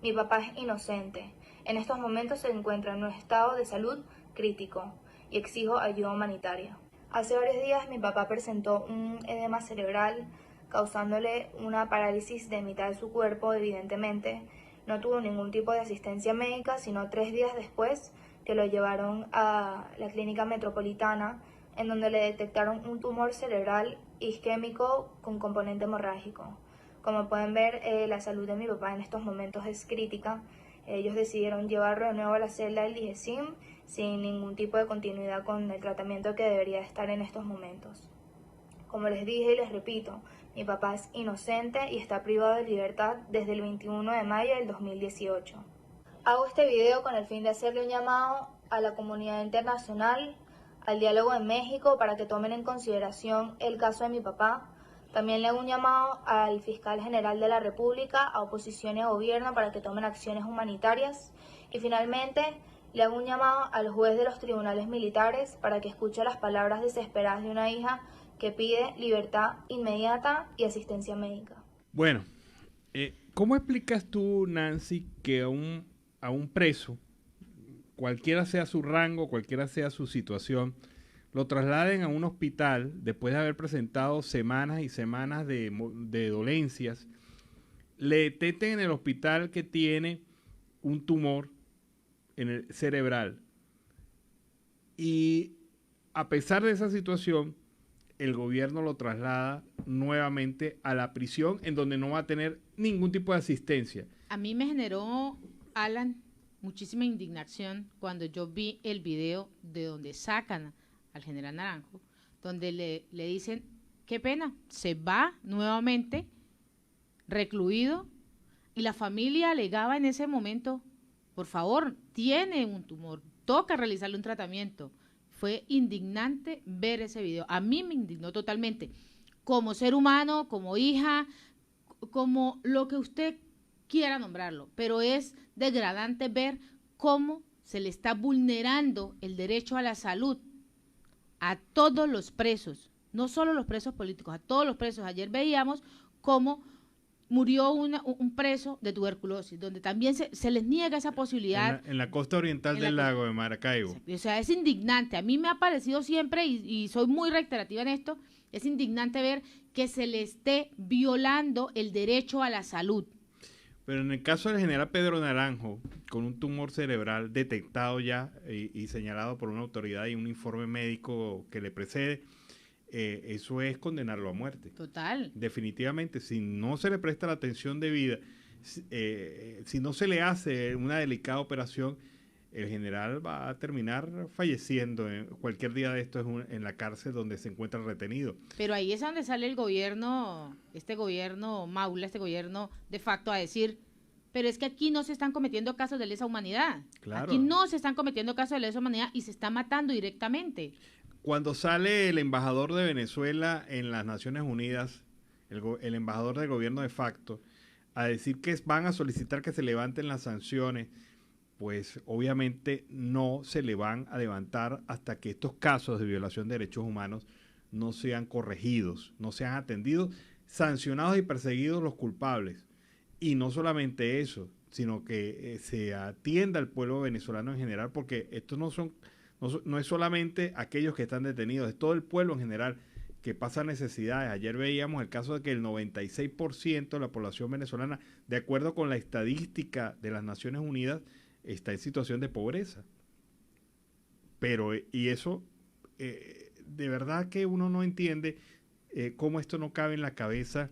Mi papá es inocente. En estos momentos se encuentra en un estado de salud crítico y exijo ayuda humanitaria. Hace varios días mi papá presentó un edema cerebral causándole una parálisis de mitad de su cuerpo, evidentemente. No tuvo ningún tipo de asistencia médica, sino 3 días después que lo llevaron a la clínica metropolitana, en donde le detectaron un tumor cerebral isquémico con componente hemorrágico. Como pueden ver, la salud de mi papá en estos momentos es crítica. Ellos decidieron llevarlo de nuevo a la celda del DIGESIM sin ningún tipo de continuidad con el tratamiento que debería estar en estos momentos. Como les dije y les repito, mi papá es inocente y está privado de libertad desde el 21 de mayo del 2018. Hago este video con el fin de hacerle un llamado a la comunidad internacional, al diálogo en México para que tomen en consideración el caso de mi papá. También le hago un llamado al fiscal general de la República, a oposición y a gobierno para que tomen acciones humanitarias. Y finalmente le hago un llamado al juez de los tribunales militares para que escuche las palabras desesperadas de una hija que pide libertad inmediata y asistencia médica. Bueno, ¿cómo explicas tú, Nancy, que a un preso, cualquiera sea su rango, cualquiera sea su situación, lo trasladen a un hospital después de haber presentado semanas y semanas de dolencias, le detecten en el hospital que tiene un tumor en el cerebral y a pesar de esa situación, el gobierno lo traslada nuevamente a la prisión en donde no va a tener ningún tipo de asistencia? A mí me generó, Alan, muchísima indignación cuando yo vi el video de donde sacan al general Naranjo, donde le dicen, qué pena, se va nuevamente recluido, y la familia alegaba en ese momento, por favor, tiene un tumor, toca realizarle un tratamiento. Fue indignante ver ese video. A mí me indignó totalmente, como ser humano, como hija, como lo que usted quiera nombrarlo, pero es degradante ver cómo se le está vulnerando el derecho a la salud a todos los presos, no solo los presos políticos, a todos los presos. Ayer veíamos cómo murió un preso de tuberculosis, donde también se les niega esa posibilidad. En la costa oriental del lago de Maracaibo. O sea, es indignante. A mí me ha parecido siempre, y soy muy reiterativa en esto, es indignante ver que se le esté violando el derecho a la salud. Pero en el caso del general Pedro Naranjo, con un tumor cerebral detectado ya y señalado por una autoridad y un informe médico que le precede, eso es condenarlo a muerte. Total. Definitivamente, si no se le presta la atención debida, si no se le hace una delicada operación, el general va a terminar falleciendo en cualquier día de estos en la cárcel donde se encuentra retenido. Pero ahí es donde sale el gobierno, este gobierno Maula, este gobierno de facto, a decir, pero es que aquí no se están cometiendo casos de lesa humanidad. Claro. Aquí no se están cometiendo casos de lesa humanidad y se está matando directamente. Cuando sale el embajador de Venezuela en las Naciones Unidas, el embajador del gobierno de facto, a decir que van a solicitar que se levanten las sanciones, pues obviamente no se le van a levantar hasta que estos casos de violación de derechos humanos no sean corregidos, no sean atendidos, sancionados y perseguidos los culpables. Y no solamente eso, sino que se atienda al pueblo venezolano en general, porque esto no es solamente aquellos que están detenidos, es todo el pueblo en general que pasa necesidades. Ayer veíamos el caso de que el 96% de la población venezolana, de acuerdo con la estadística de las Naciones Unidas, está en situación de pobreza. Pero, y eso, de verdad que uno no entiende cómo esto no cabe en la cabeza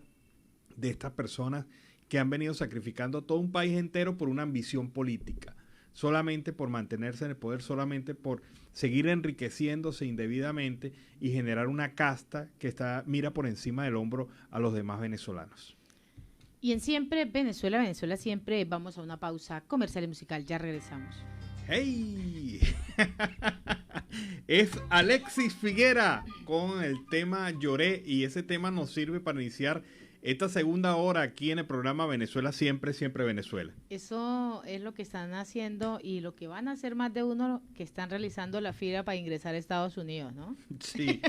de estas personas que han venido sacrificando todo un país entero por una ambición política, solamente por mantenerse en el poder, solamente por seguir enriqueciéndose indebidamente y generar una casta que mira por encima del hombro a los demás venezolanos. Y en Siempre Venezuela, Venezuela Siempre, vamos a una pausa comercial y musical. Ya regresamos. ¡Hey! Es Alexis Figuera con el tema Lloré, y ese tema nos sirve para iniciar esta segunda hora aquí en el programa Venezuela Siempre, Siempre Venezuela. Eso es lo que están haciendo y lo que van a hacer más de uno que están realizando la fila para ingresar a Estados Unidos, ¿no? Sí.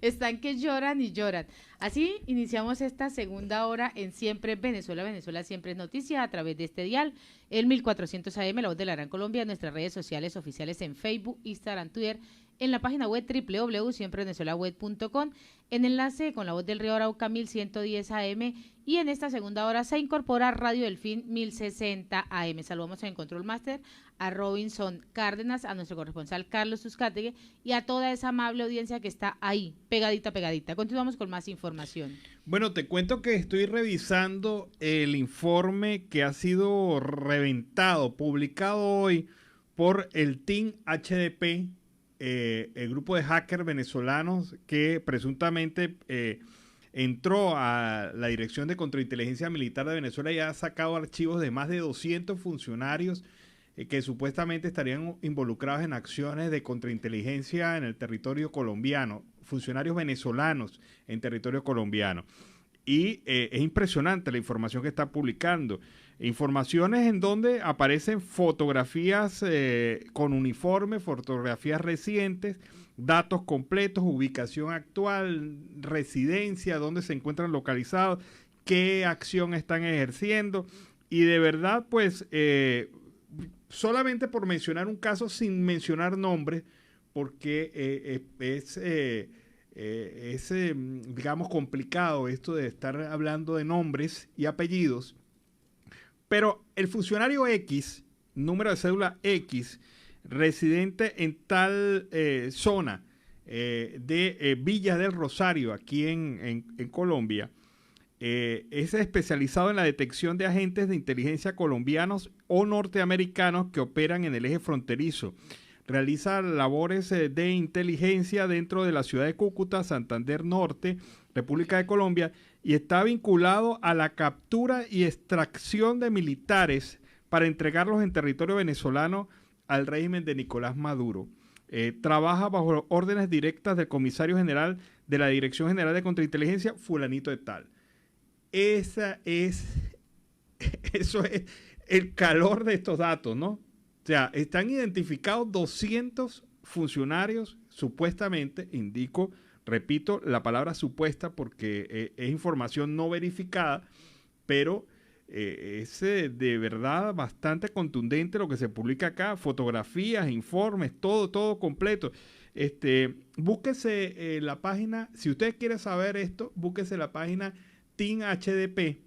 Están que lloran y lloran. Así iniciamos esta segunda hora en Siempre Venezuela, Venezuela Siempre es Noticia, a través de este dial, el 1400 AM, La Voz de la Gran Colombia, en nuestras redes sociales oficiales en Facebook, Instagram, Twitter, en la página web www.siemprevenezuelaweb.com, en enlace con La Voz del Río Arauca 1110 AM, y en esta segunda hora se incorpora Radio Delfín 1060 AM. Saludamos en el Control Master a Robinson Cárdenas, a nuestro corresponsal Carlos Uzcategui y a toda esa amable audiencia que está ahí, pegadita, pegadita. Continuamos con más información. Bueno, te cuento que estoy revisando el informe que ha sido reventado, publicado hoy por el Team HDP, el grupo de hackers venezolanos que presuntamente entró a la Dirección de Contrainteligencia Militar de Venezuela y ha sacado archivos de más de 200 funcionarios que supuestamente estarían involucrados en acciones de contrainteligencia en el territorio colombiano, funcionarios venezolanos en territorio colombiano. Y es impresionante la información que está publicando. Informaciones en donde aparecen fotografías con uniforme, fotografías recientes, datos completos, ubicación actual, residencia, dónde se encuentran localizados, qué acción están ejerciendo. Y de verdad, pues, solamente por mencionar un caso sin mencionar nombres, porque digamos, complicado esto de estar hablando de nombres y apellidos. Pero el funcionario X, número de cédula X, residente en tal zona de Villa del Rosario, aquí en Colombia, es especializado en la detección de agentes de inteligencia colombianos o norteamericanos que operan en el eje fronterizo. Realiza labores de inteligencia dentro de la ciudad de Cúcuta, Santander Norte, República de Colombia, y está vinculado a la captura y extracción de militares para entregarlos en territorio venezolano al régimen de Nicolás Maduro. Trabaja bajo órdenes directas del comisario general de la Dirección General de Contrainteligencia, fulanito de tal. Eso es el calor de estos datos, ¿no? O sea, están identificados 200 funcionarios, supuestamente, repito, la palabra supuesta porque es información no verificada, pero es de verdad bastante contundente lo que se publica acá, fotografías, informes, todo completo. Búsquese la página, si usted quiere saber esto, búsquese la página Team HDP,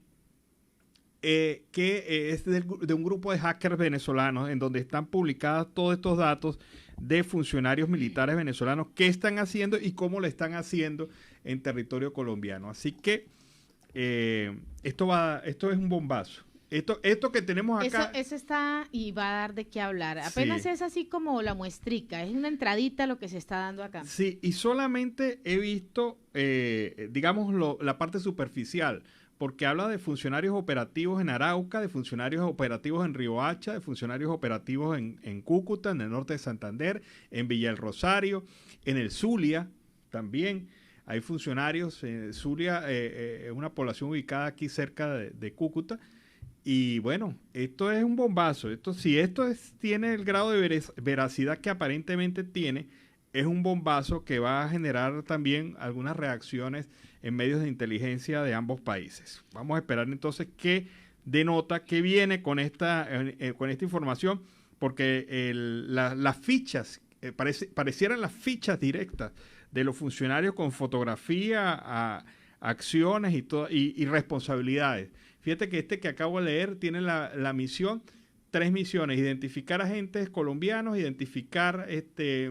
que es de un grupo de hackers venezolanos en donde están publicados todos estos datos de funcionarios militares venezolanos, qué están haciendo y cómo lo están haciendo en territorio colombiano. Así que esto es un bombazo. Esto que tenemos acá... Eso está y va a dar de qué hablar. Apenas sí. Es así como la muestrica, es una entradita lo que se está dando acá. Sí, y solamente he visto, digamos, la parte superficial, porque habla de funcionarios operativos en Arauca, de funcionarios operativos en Riohacha, de funcionarios operativos en Cúcuta, en el norte de Santander, en Villa del Rosario, en el Zulia también. Hay funcionarios, Zulia es una población ubicada aquí cerca de Cúcuta. Y bueno, esto es un bombazo. Si esto tiene el grado de veracidad que aparentemente tiene, es un bombazo que va a generar también algunas reacciones en medios de inteligencia de ambos países. Vamos a esperar entonces qué denota que viene con esta información, porque las fichas, parecieran las fichas directas de los funcionarios con fotografía, a acciones y responsabilidades. Fíjate que que acabo de leer tiene la misión, 3 misiones: identificar agentes colombianos, identificar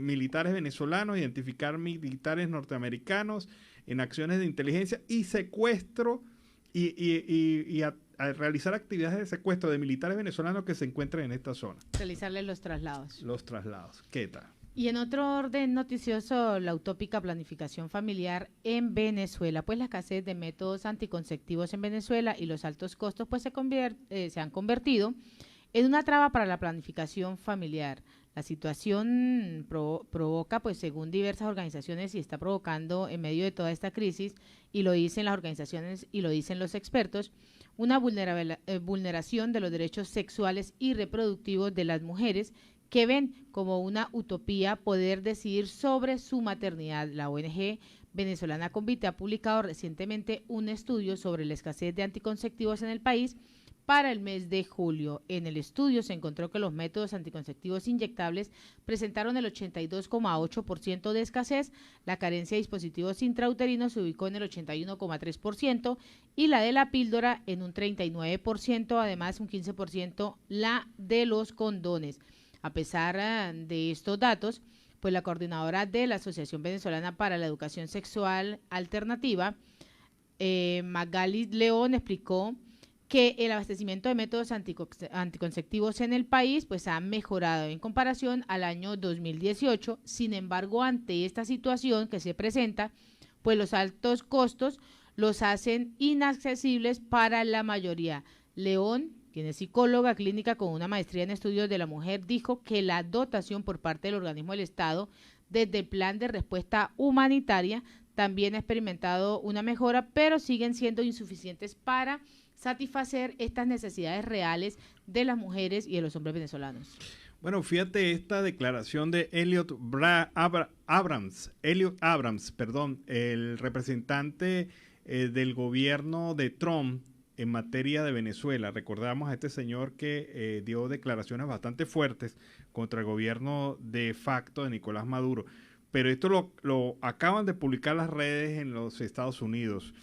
militares venezolanos, identificar militares norteamericanos en acciones de inteligencia y secuestro y a realizar actividades de secuestro de militares venezolanos que se encuentren en esta zona. Realizarles los traslados. Los traslados. ¿Qué tal? Y en otro orden noticioso, la utópica planificación familiar en Venezuela, pues la escasez de métodos anticonceptivos en Venezuela y los altos costos pues se han convertido en una traba para la planificación familiar. La situación provoca, pues según diversas organizaciones, y está provocando en medio de toda esta crisis, y lo dicen las organizaciones y lo dicen los expertos, una vulneración de los derechos sexuales y reproductivos de las mujeres, que ven como una utopía poder decidir sobre su maternidad. La ONG venezolana Convite ha publicado recientemente un estudio sobre la escasez de anticonceptivos en el país para el mes de julio. En el estudio se encontró que los métodos anticonceptivos inyectables presentaron el 82,8% de escasez, la carencia de dispositivos intrauterinos se ubicó en el 81,3% y la de la píldora en un 39%, además un 15% la de los condones. A pesar de estos datos, pues la coordinadora de la Asociación Venezolana para la Educación Sexual Alternativa, Magali León, explicó que el abastecimiento de métodos anticonceptivos en el país pues ha mejorado en comparación al año 2018. Sin embargo, ante esta situación que se presenta, pues los altos costos los hacen inaccesibles para la mayoría. León, quien es psicóloga clínica con una maestría en estudios de la mujer, dijo que la dotación por parte del organismo del Estado desde el plan de respuesta humanitaria también ha experimentado una mejora, pero siguen siendo insuficientes para satisfacer estas necesidades reales de las mujeres y de los hombres venezolanos. Bueno, fíjate esta declaración de Elliot Abrams, el representante del gobierno de Trump en materia de Venezuela. Recordamos a este señor que dio declaraciones bastante fuertes contra el gobierno de facto de Nicolás Maduro. Pero esto lo acaban de publicar las redes en los Estados Unidos.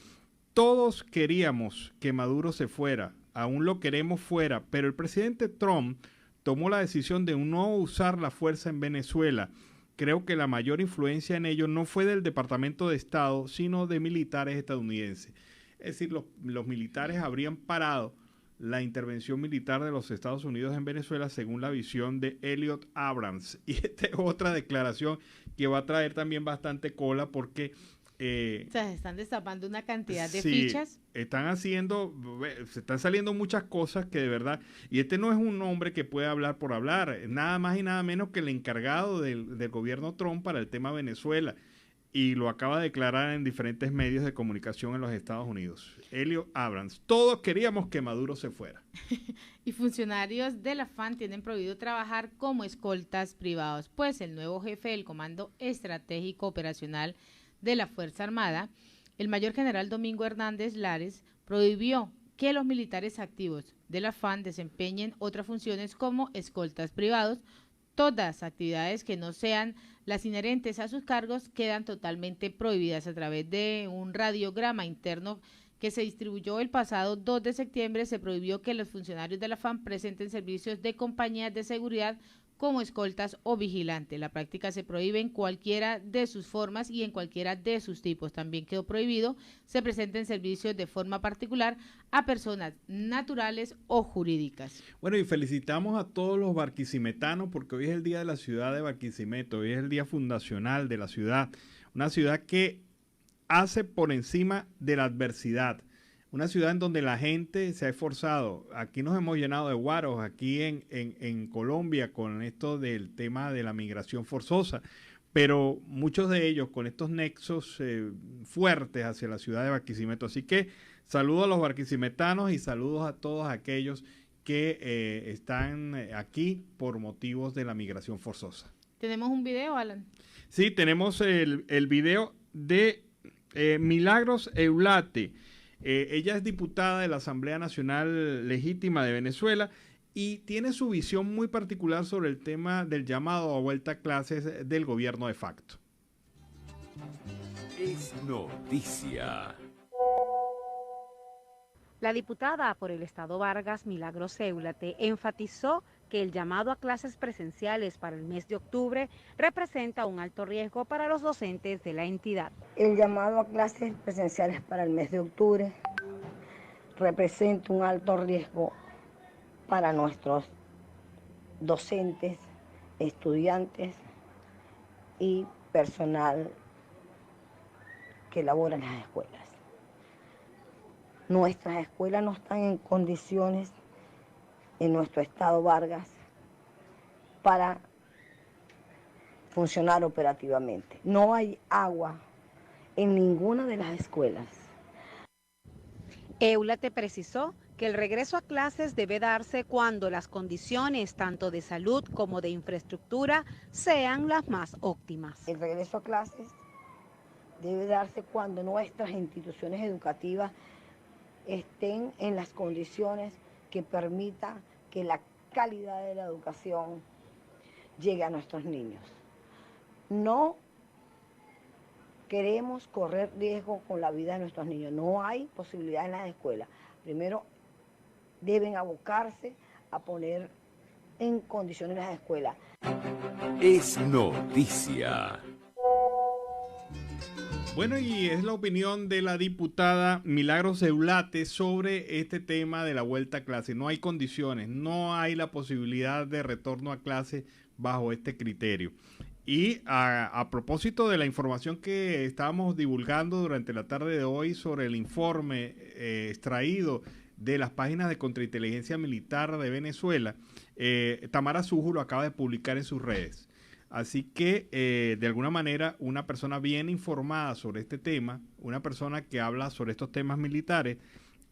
Todos queríamos que Maduro se fuera, aún lo queremos fuera, pero el presidente Trump tomó la decisión de no usar la fuerza en Venezuela. Creo que la mayor influencia en ello no fue del Departamento de Estado, sino de militares estadounidenses. Es decir, los militares habrían parado la intervención militar de los Estados Unidos en Venezuela según la visión de Elliot Abrams. Y esta es otra declaración que va a traer también bastante cola porque... o sea, se están destapando una cantidad de sí, fichas. se están saliendo muchas cosas que de verdad... Y este no es un hombre que puede hablar por hablar, nada más y nada menos que el encargado del gobierno Trump para el tema Venezuela. Y lo acaba de declarar en diferentes medios de comunicación en los Estados Unidos. Elliot Abrams. Todos queríamos que Maduro se fuera. Y funcionarios de la FAN tienen prohibido trabajar como escoltas privados, pues el nuevo jefe del Comando Estratégico Operacional de la Fuerza Armada, el mayor general Domingo Hernández Lares, prohibió que los militares activos de la FAN desempeñen otras funciones como escoltas privados. Todas actividades que no sean las inherentes a sus cargos quedan totalmente prohibidas. A través de un radiograma interno que se distribuyó el pasado 2 de septiembre, se prohibió que los funcionarios de la FAN presenten servicios de compañías de seguridad como escoltas o vigilantes. La práctica se prohíbe en cualquiera de sus formas y en cualquiera de sus tipos. También quedó prohibido se presenten servicios de forma particular a personas naturales o jurídicas. Bueno, y felicitamos a todos los barquisimetanos porque hoy es el día de la ciudad de Barquisimeto, hoy es el día fundacional de la ciudad, una ciudad que hace por encima de la adversidad. Una ciudad en donde la gente se ha esforzado. Aquí nos hemos llenado de guaros, aquí en Colombia, con esto del tema de la migración forzosa. Pero muchos de ellos con estos nexos fuertes hacia la ciudad de Barquisimeto. Así que saludos a los barquisimetanos y saludos a todos aquellos que están aquí por motivos de la migración forzosa. ¿Tenemos un video, Alan? Sí, tenemos el video de Milagros Eulate. Ella es diputada de la Asamblea Nacional Legítima de Venezuela y tiene su visión muy particular sobre el tema del llamado a vuelta a clases del gobierno de facto. Es noticia. La diputada por el Estado Vargas, Milagros Eulate, enfatizó que el llamado a clases presenciales para el mes de octubre representa un alto riesgo para los docentes de la entidad. El llamado a clases presenciales para el mes de octubre representa un alto riesgo para nuestros docentes, estudiantes y personal que labora en las escuelas. Nuestras escuelas no están en condiciones en nuestro estado Vargas para funcionar operativamente. No hay agua en ninguna de las escuelas. Eulate precisó que el regreso a clases debe darse cuando las condiciones tanto de salud como de infraestructura sean las más óptimas. El regreso a clases debe darse cuando nuestras instituciones educativas estén en las condiciones que permitan que la calidad de la educación llegue a nuestros niños. No queremos correr riesgo con la vida de nuestros niños. No hay posibilidad en las escuelas. Primero, deben abocarse a poner en condiciones las escuelas. Es noticia. Bueno, y es la opinión de la diputada Milagros Eulate sobre este tema de la vuelta a clase. No hay condiciones, no hay la posibilidad de retorno a clase bajo este criterio. Y a propósito de la información que estábamos divulgando durante la tarde de hoy sobre el informe extraído de las páginas de contrainteligencia militar de Venezuela, Tamara Suju lo acaba de publicar en sus redes. Así que, de alguna manera, una persona bien informada sobre este tema, una persona que habla sobre estos temas militares,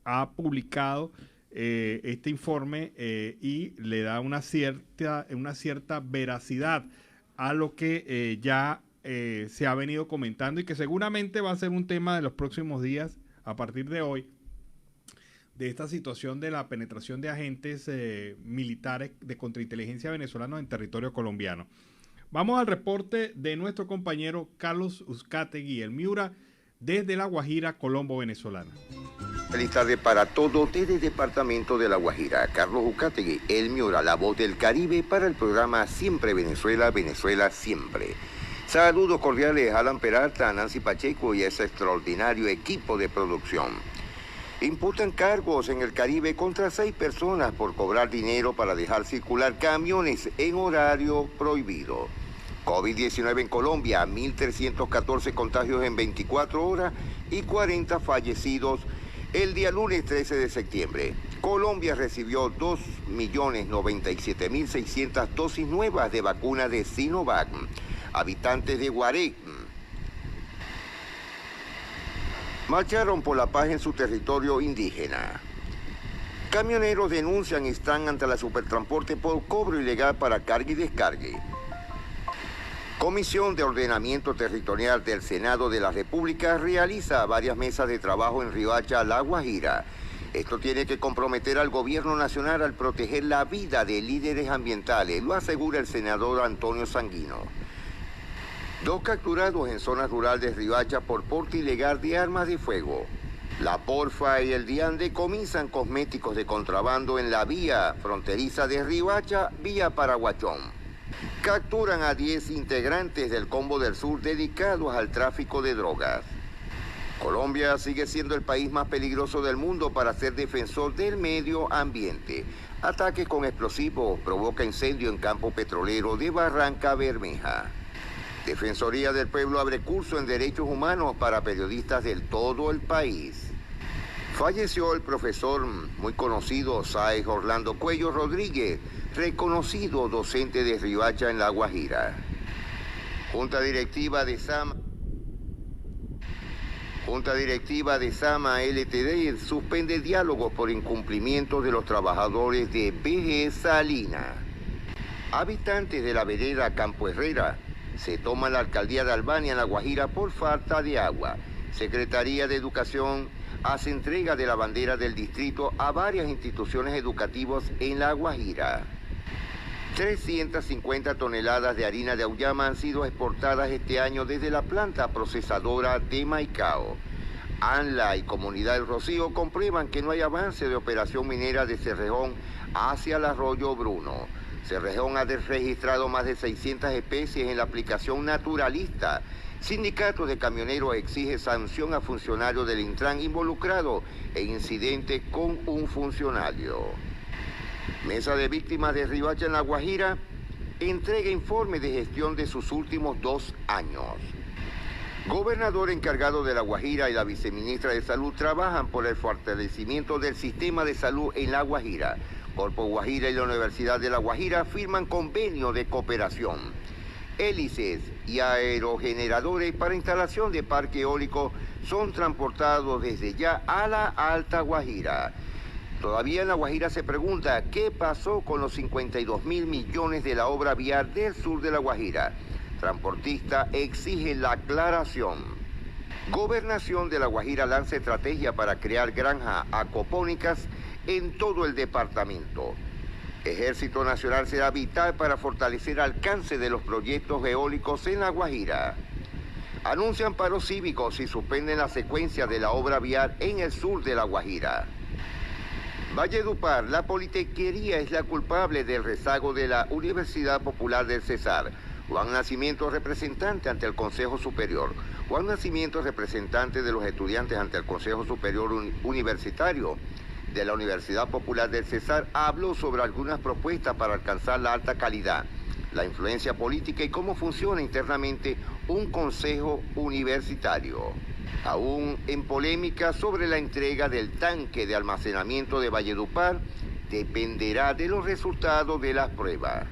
ha publicado este informe y le da una cierta veracidad a lo que ya se ha venido comentando y que seguramente va a ser un tema de los próximos días a partir de hoy, de esta situación de la penetración de agentes militares de contrainteligencia venezolanos en territorio colombiano. Vamos al reporte de nuestro compañero Carlos Uzcategui, el Miura, desde La Guajira, Colombo, venezolana. Feliz tarde para todos desde el departamento de La Guajira. Carlos Uzcategui, el Miura, la voz del Caribe para el programa Siempre Venezuela, Venezuela Siempre. Saludos cordiales a Alan Peralta, a Nancy Pacheco y a ese extraordinario equipo de producción. Imputan cargos en el Caribe contra 6 personas por cobrar dinero para dejar circular camiones en horario prohibido. COVID-19 en Colombia, 1.314 contagios en 24 horas y 40 fallecidos el día lunes 13 de septiembre. Colombia recibió 2.097.600 dosis nuevas de vacuna de Sinovac. Habitantes de Guaré marcharon por la paz en su territorio indígena. Camioneros denuncian y están ante la Supertransporte por cobro ilegal para carga y descargue. Comisión de Ordenamiento Territorial del Senado de la República realiza varias mesas de trabajo en Riohacha, La Guajira. Esto tiene que comprometer al gobierno nacional al proteger la vida de líderes ambientales, lo asegura el senador Antonio Sanguino. 2 capturados en zona rural de Riohacha por porte ilegal de armas de fuego. La Porfa y el DIAN decomisan cosméticos de contrabando en la vía fronteriza de Riohacha, vía Paraguachón. Capturan a 10 integrantes del Combo del Sur dedicados al tráfico de drogas. Colombia sigue siendo el país más peligroso del mundo para ser defensor del medio ambiente. Ataques con explosivos provoca incendio en campo petrolero de Barranca Bermeja. Defensoría del Pueblo abre curso en derechos humanos para periodistas del todo el país. Falleció el profesor muy conocido Sáez Orlando Cuello Rodríguez, reconocido docente de Riohacha en La Guajira. Junta directiva de Sama LTD suspende diálogos por incumplimiento de los trabajadores de BG Salina. Habitantes de la vereda Campo Herrera se toma la alcaldía de Albania en La Guajira por falta de agua. Secretaría de Educación hace entrega de la bandera del distrito a varias instituciones educativas en La Guajira. 350 toneladas de harina de auyama han sido exportadas este año desde la planta procesadora de Maicao. ANLA y Comunidad del Rocío comprueban que no hay avance de operación minera de Cerrejón hacia el arroyo Bruno. Cerrejón ha registrado más de 600 especies en la aplicación naturalista. Sindicatos de camioneros exige sanción a funcionarios del Intran involucrado en incidente con un funcionario. Mesa de Víctimas de Riohacha en La Guajira entrega informe de gestión de sus últimos 2 años. Gobernador encargado de La Guajira y la viceministra de Salud trabajan por el fortalecimiento del sistema de salud en La Guajira. Corpo Guajira y la Universidad de La Guajira firman convenio de cooperación. Hélices y aerogeneradores para instalación de parque eólico son transportados desde ya a la Alta Guajira. Todavía en La Guajira se pregunta qué pasó con los 52.000 millones de la obra vial del sur de La Guajira. Transportista exige la aclaración. Gobernación de La Guajira lanza estrategia para crear granjas acopónicas en todo el departamento. Ejército Nacional será vital para fortalecer el alcance de los proyectos eólicos en La Guajira. Anuncian paros cívicos y suspenden la secuencia de la obra vial en el sur de La Guajira. Valledupar, la politiquería es la culpable del rezago de la Universidad Popular del Cesar. Juan Nacimiento, representante ante el Consejo Superior. Juan Nacimiento, representante de los estudiantes ante el Consejo Superior Universitario de la Universidad Popular del Cesar, habló sobre algunas propuestas para alcanzar la alta calidad, la influencia política y cómo funciona internamente un consejo universitario. Aún en polémica sobre la entrega del tanque de almacenamiento de Valledupar, dependerá de los resultados de las pruebas.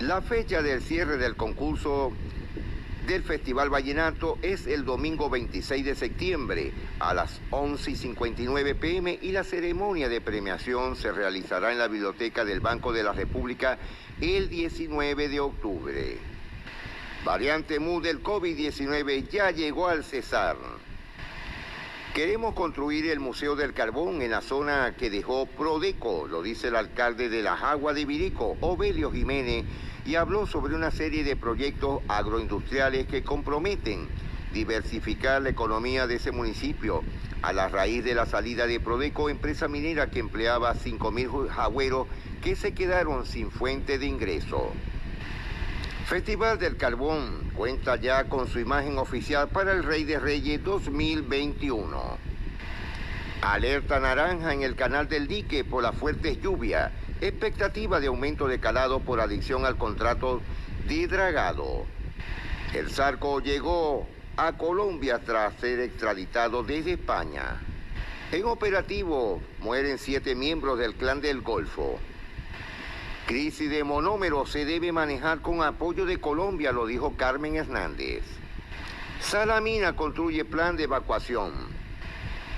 La fecha del cierre del concurso del Festival Vallenato es el domingo 26 de septiembre a las 11:59 p.m. y la ceremonia de premiación se realizará en la Biblioteca del Banco de la República el 19 de octubre. Variante Mu del COVID-19 ya llegó al Cesar. Queremos construir el Museo del Carbón en la zona que dejó Prodeco, lo dice el alcalde de La Jagua de Virico, Ovelio Jiménez, y habló sobre una serie de proyectos agroindustriales que comprometen diversificar la economía de ese municipio a la raíz de la salida de Prodeco, empresa minera que empleaba 5.000 jagüeros que se quedaron sin fuente de ingreso. Festival del Carbón cuenta ya con su imagen oficial para el Rey de Reyes 2021. Alerta naranja en el Canal del Dique por las fuertes lluvias. Expectativa de aumento de calado por adicción al contrato de dragado. El Zarco llegó a Colombia tras ser extraditado desde España. En operativo mueren 7 miembros del Clan del Golfo. Crisis de monómeros se debe manejar con apoyo de Colombia, lo dijo Carmen Hernández. Salamina construye plan de evacuación.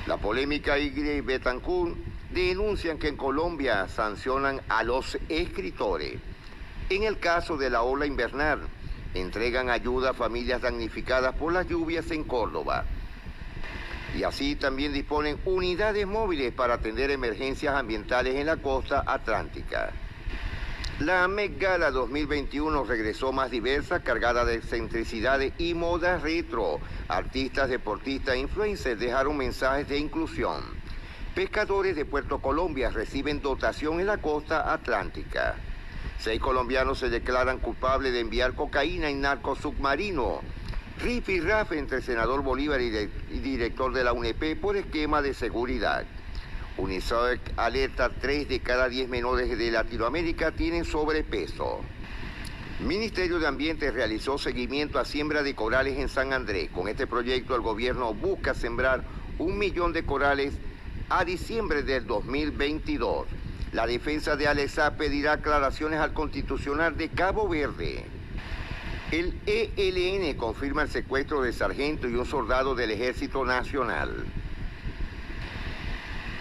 La polémica y Betancourt denuncian que en Colombia sancionan a los escritores. En el caso de la ola invernal, entregan ayuda a familias damnificadas por las lluvias en Córdoba. Y así también disponen unidades móviles para atender emergencias ambientales en la costa atlántica. La Met Gala 2021 regresó más diversa, cargada de excentricidades y moda retro. Artistas, deportistas e influencers dejaron mensajes de inclusión. Pescadores de Puerto Colombia reciben dotación en la costa atlántica. 6 colombianos se declaran culpables de enviar cocaína en narcosubmarino. Rifirrafe entre senador Bolívar y director de la UNEP por esquema de seguridad. UNICEF alerta 3 de cada 10 menores de Latinoamérica tienen sobrepeso. Ministerio de Ambiente realizó seguimiento a siembra de corales en San Andrés. Con este proyecto el gobierno busca sembrar 1 millón de corales a diciembre del 2022. La defensa de Alesa pedirá aclaraciones al Constitucional de Cabo Verde. El ELN confirma el secuestro de sargento y un soldado del Ejército Nacional.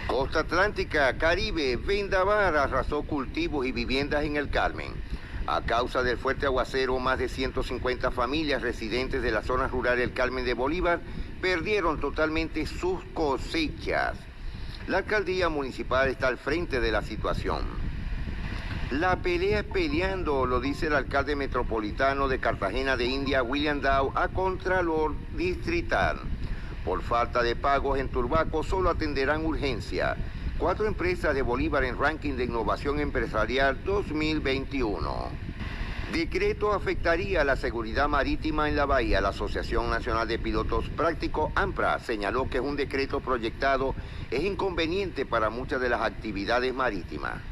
Costa Atlántica, Caribe, vendaval arrasó cultivos y viviendas en el Carmen. A causa del fuerte aguacero, más de 150 familias residentes de la zona rural del Carmen de Bolívar perdieron totalmente sus cosechas. La alcaldía municipal está al frente de la situación. La pelea es peleando, lo dice el alcalde metropolitano de Cartagena de India, William Dow, a Contralor Distrital. Por falta de pagos en Turbaco solo atenderán urgencia. 4 empresas de Bolívar en ranking de innovación empresarial 2021. Decreto afectaría la seguridad marítima en la bahía. La Asociación Nacional de Pilotos Prácticos, ANPRA, señaló que un decreto proyectado es inconveniente para muchas de las actividades marítimas.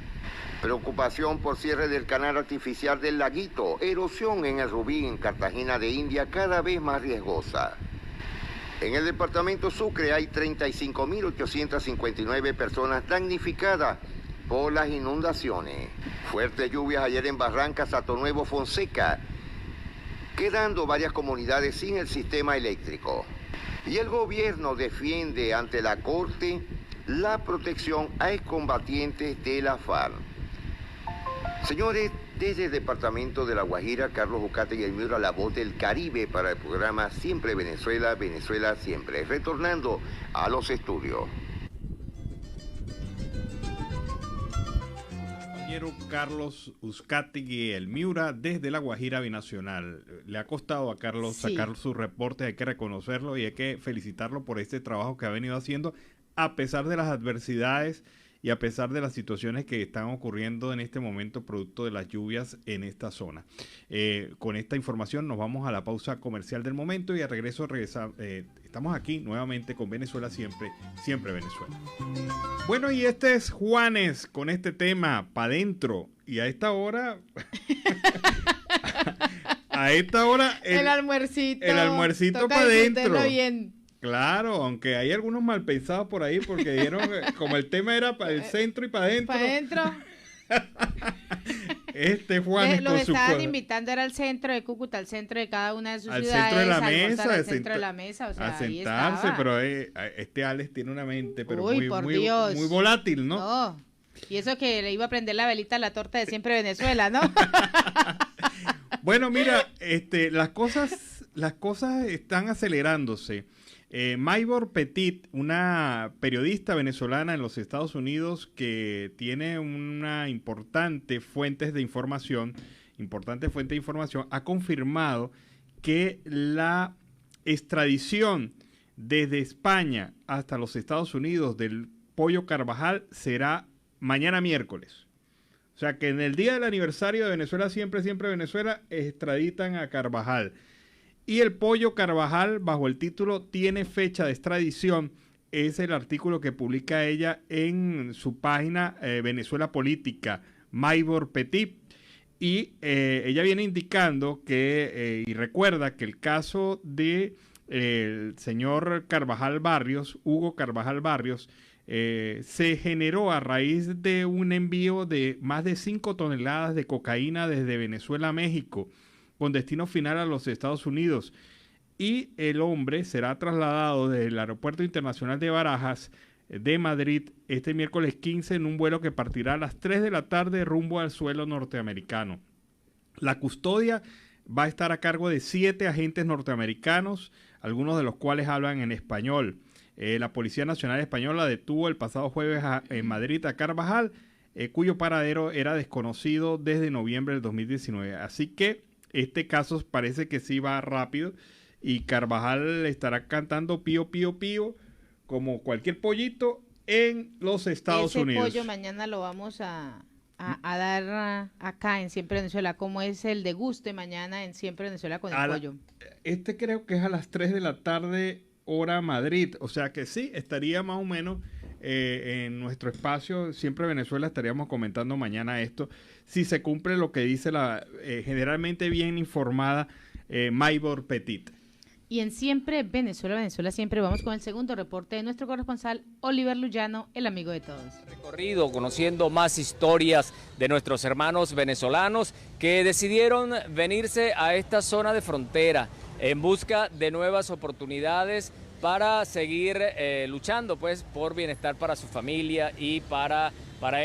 Preocupación por cierre del canal artificial del Laguito, erosión en el Rubí, en Cartagena de India, cada vez más riesgosa. En el departamento Sucre hay 35.859 personas damnificadas por las inundaciones. Fuertes lluvias ayer en Barrancas, Satonuevo, Fonseca, quedando varias comunidades sin el sistema eléctrico. Y el gobierno defiende ante la Corte la protección a excombatientes de la FARC. Señores, desde el departamento de La Guajira, Carlos Ucate y el Miura, la voz del Caribe para el programa Siempre Venezuela, Venezuela Siempre. Retornando a los estudios. Compañero Carlos Uzcategui el Miura desde La Guajira Binacional. Le ha costado a Carlos sacar su reporte, hay que reconocerlo y hay que felicitarlo por este trabajo que ha venido haciendo a pesar de las adversidades y a pesar de las situaciones que están ocurriendo en este momento producto de las lluvias en esta zona. Con esta información nos vamos a la pausa comercial del momento y a regreso estamos aquí nuevamente con Venezuela Siempre, Siempre Venezuela. Bueno, y este es Juanes con este tema, Pa' Dentro. Y a esta hora... el almuercito. El almuercito pa' dentro. Bien. Claro, aunque hay algunos mal pensados por ahí porque dijeron como el tema era para el centro y para adentro. Para adentro. Juan los estaban invitando era al centro de Cúcuta, al centro de cada una de sus ciudades. Al centro de la mesa. Al centro de la mesa, o sea, a sentarse, pero Alex tiene una mente pero muy volátil, ¿no? No. Y eso que le iba a prender la velita a la torta de Siempre Venezuela, ¿no? Bueno, mira, las cosas están acelerándose. Maybor Petit, una periodista venezolana en los Estados Unidos que tiene una importante fuente de información, ha confirmado que la extradición desde España hasta los Estados Unidos del Pollo Carvajal será mañana miércoles. O sea que en el día del aniversario de Venezuela Siempre, Siempre Venezuela, extraditan a Carvajal. Y el Pollo Carvajal, bajo el título Tiene fecha de extradición, es el artículo que publica ella en su página Venezuela Política, Maybor Petit. Y ella viene indicando que, y recuerda que el caso de el señor Carvajal Barrios, Hugo Carvajal Barrios, se generó a raíz de un envío de más de 5 toneladas de cocaína desde Venezuela a México, con destino final a los Estados Unidos, y el hombre será trasladado desde el Aeropuerto Internacional de Barajas de Madrid este miércoles 15 en un vuelo que partirá a las 3 de la tarde rumbo al suelo norteamericano. La custodia va a estar a cargo de 7 agentes norteamericanos, algunos de los cuales hablan en español. La Policía Nacional Española detuvo el pasado jueves en Madrid a Carvajal, cuyo paradero era desconocido desde noviembre del 2019. Así que este caso parece que sí va rápido y Carvajal estará cantando pío, pío, pío, como cualquier pollito en los Estados Unidos. Ese pollo mañana lo vamos a dar acá en Siempre Venezuela, como es el deguste mañana en Siempre Venezuela con el pollo. Creo que es a las 3 de la tarde, hora Madrid, o sea que sí, estaría más o menos en nuestro espacio Siempre Venezuela, estaríamos comentando mañana esto, si se cumple lo que dice la generalmente bien informada Maybor Petit. Y en Siempre Venezuela, Venezuela Siempre, vamos con el segundo reporte de nuestro corresponsal Oliver Luyano, el amigo de todos. Recorrido conociendo más historias de nuestros hermanos venezolanos que decidieron venirse a esta zona de frontera en busca de nuevas oportunidades para seguir luchando pues por bienestar para su familia y para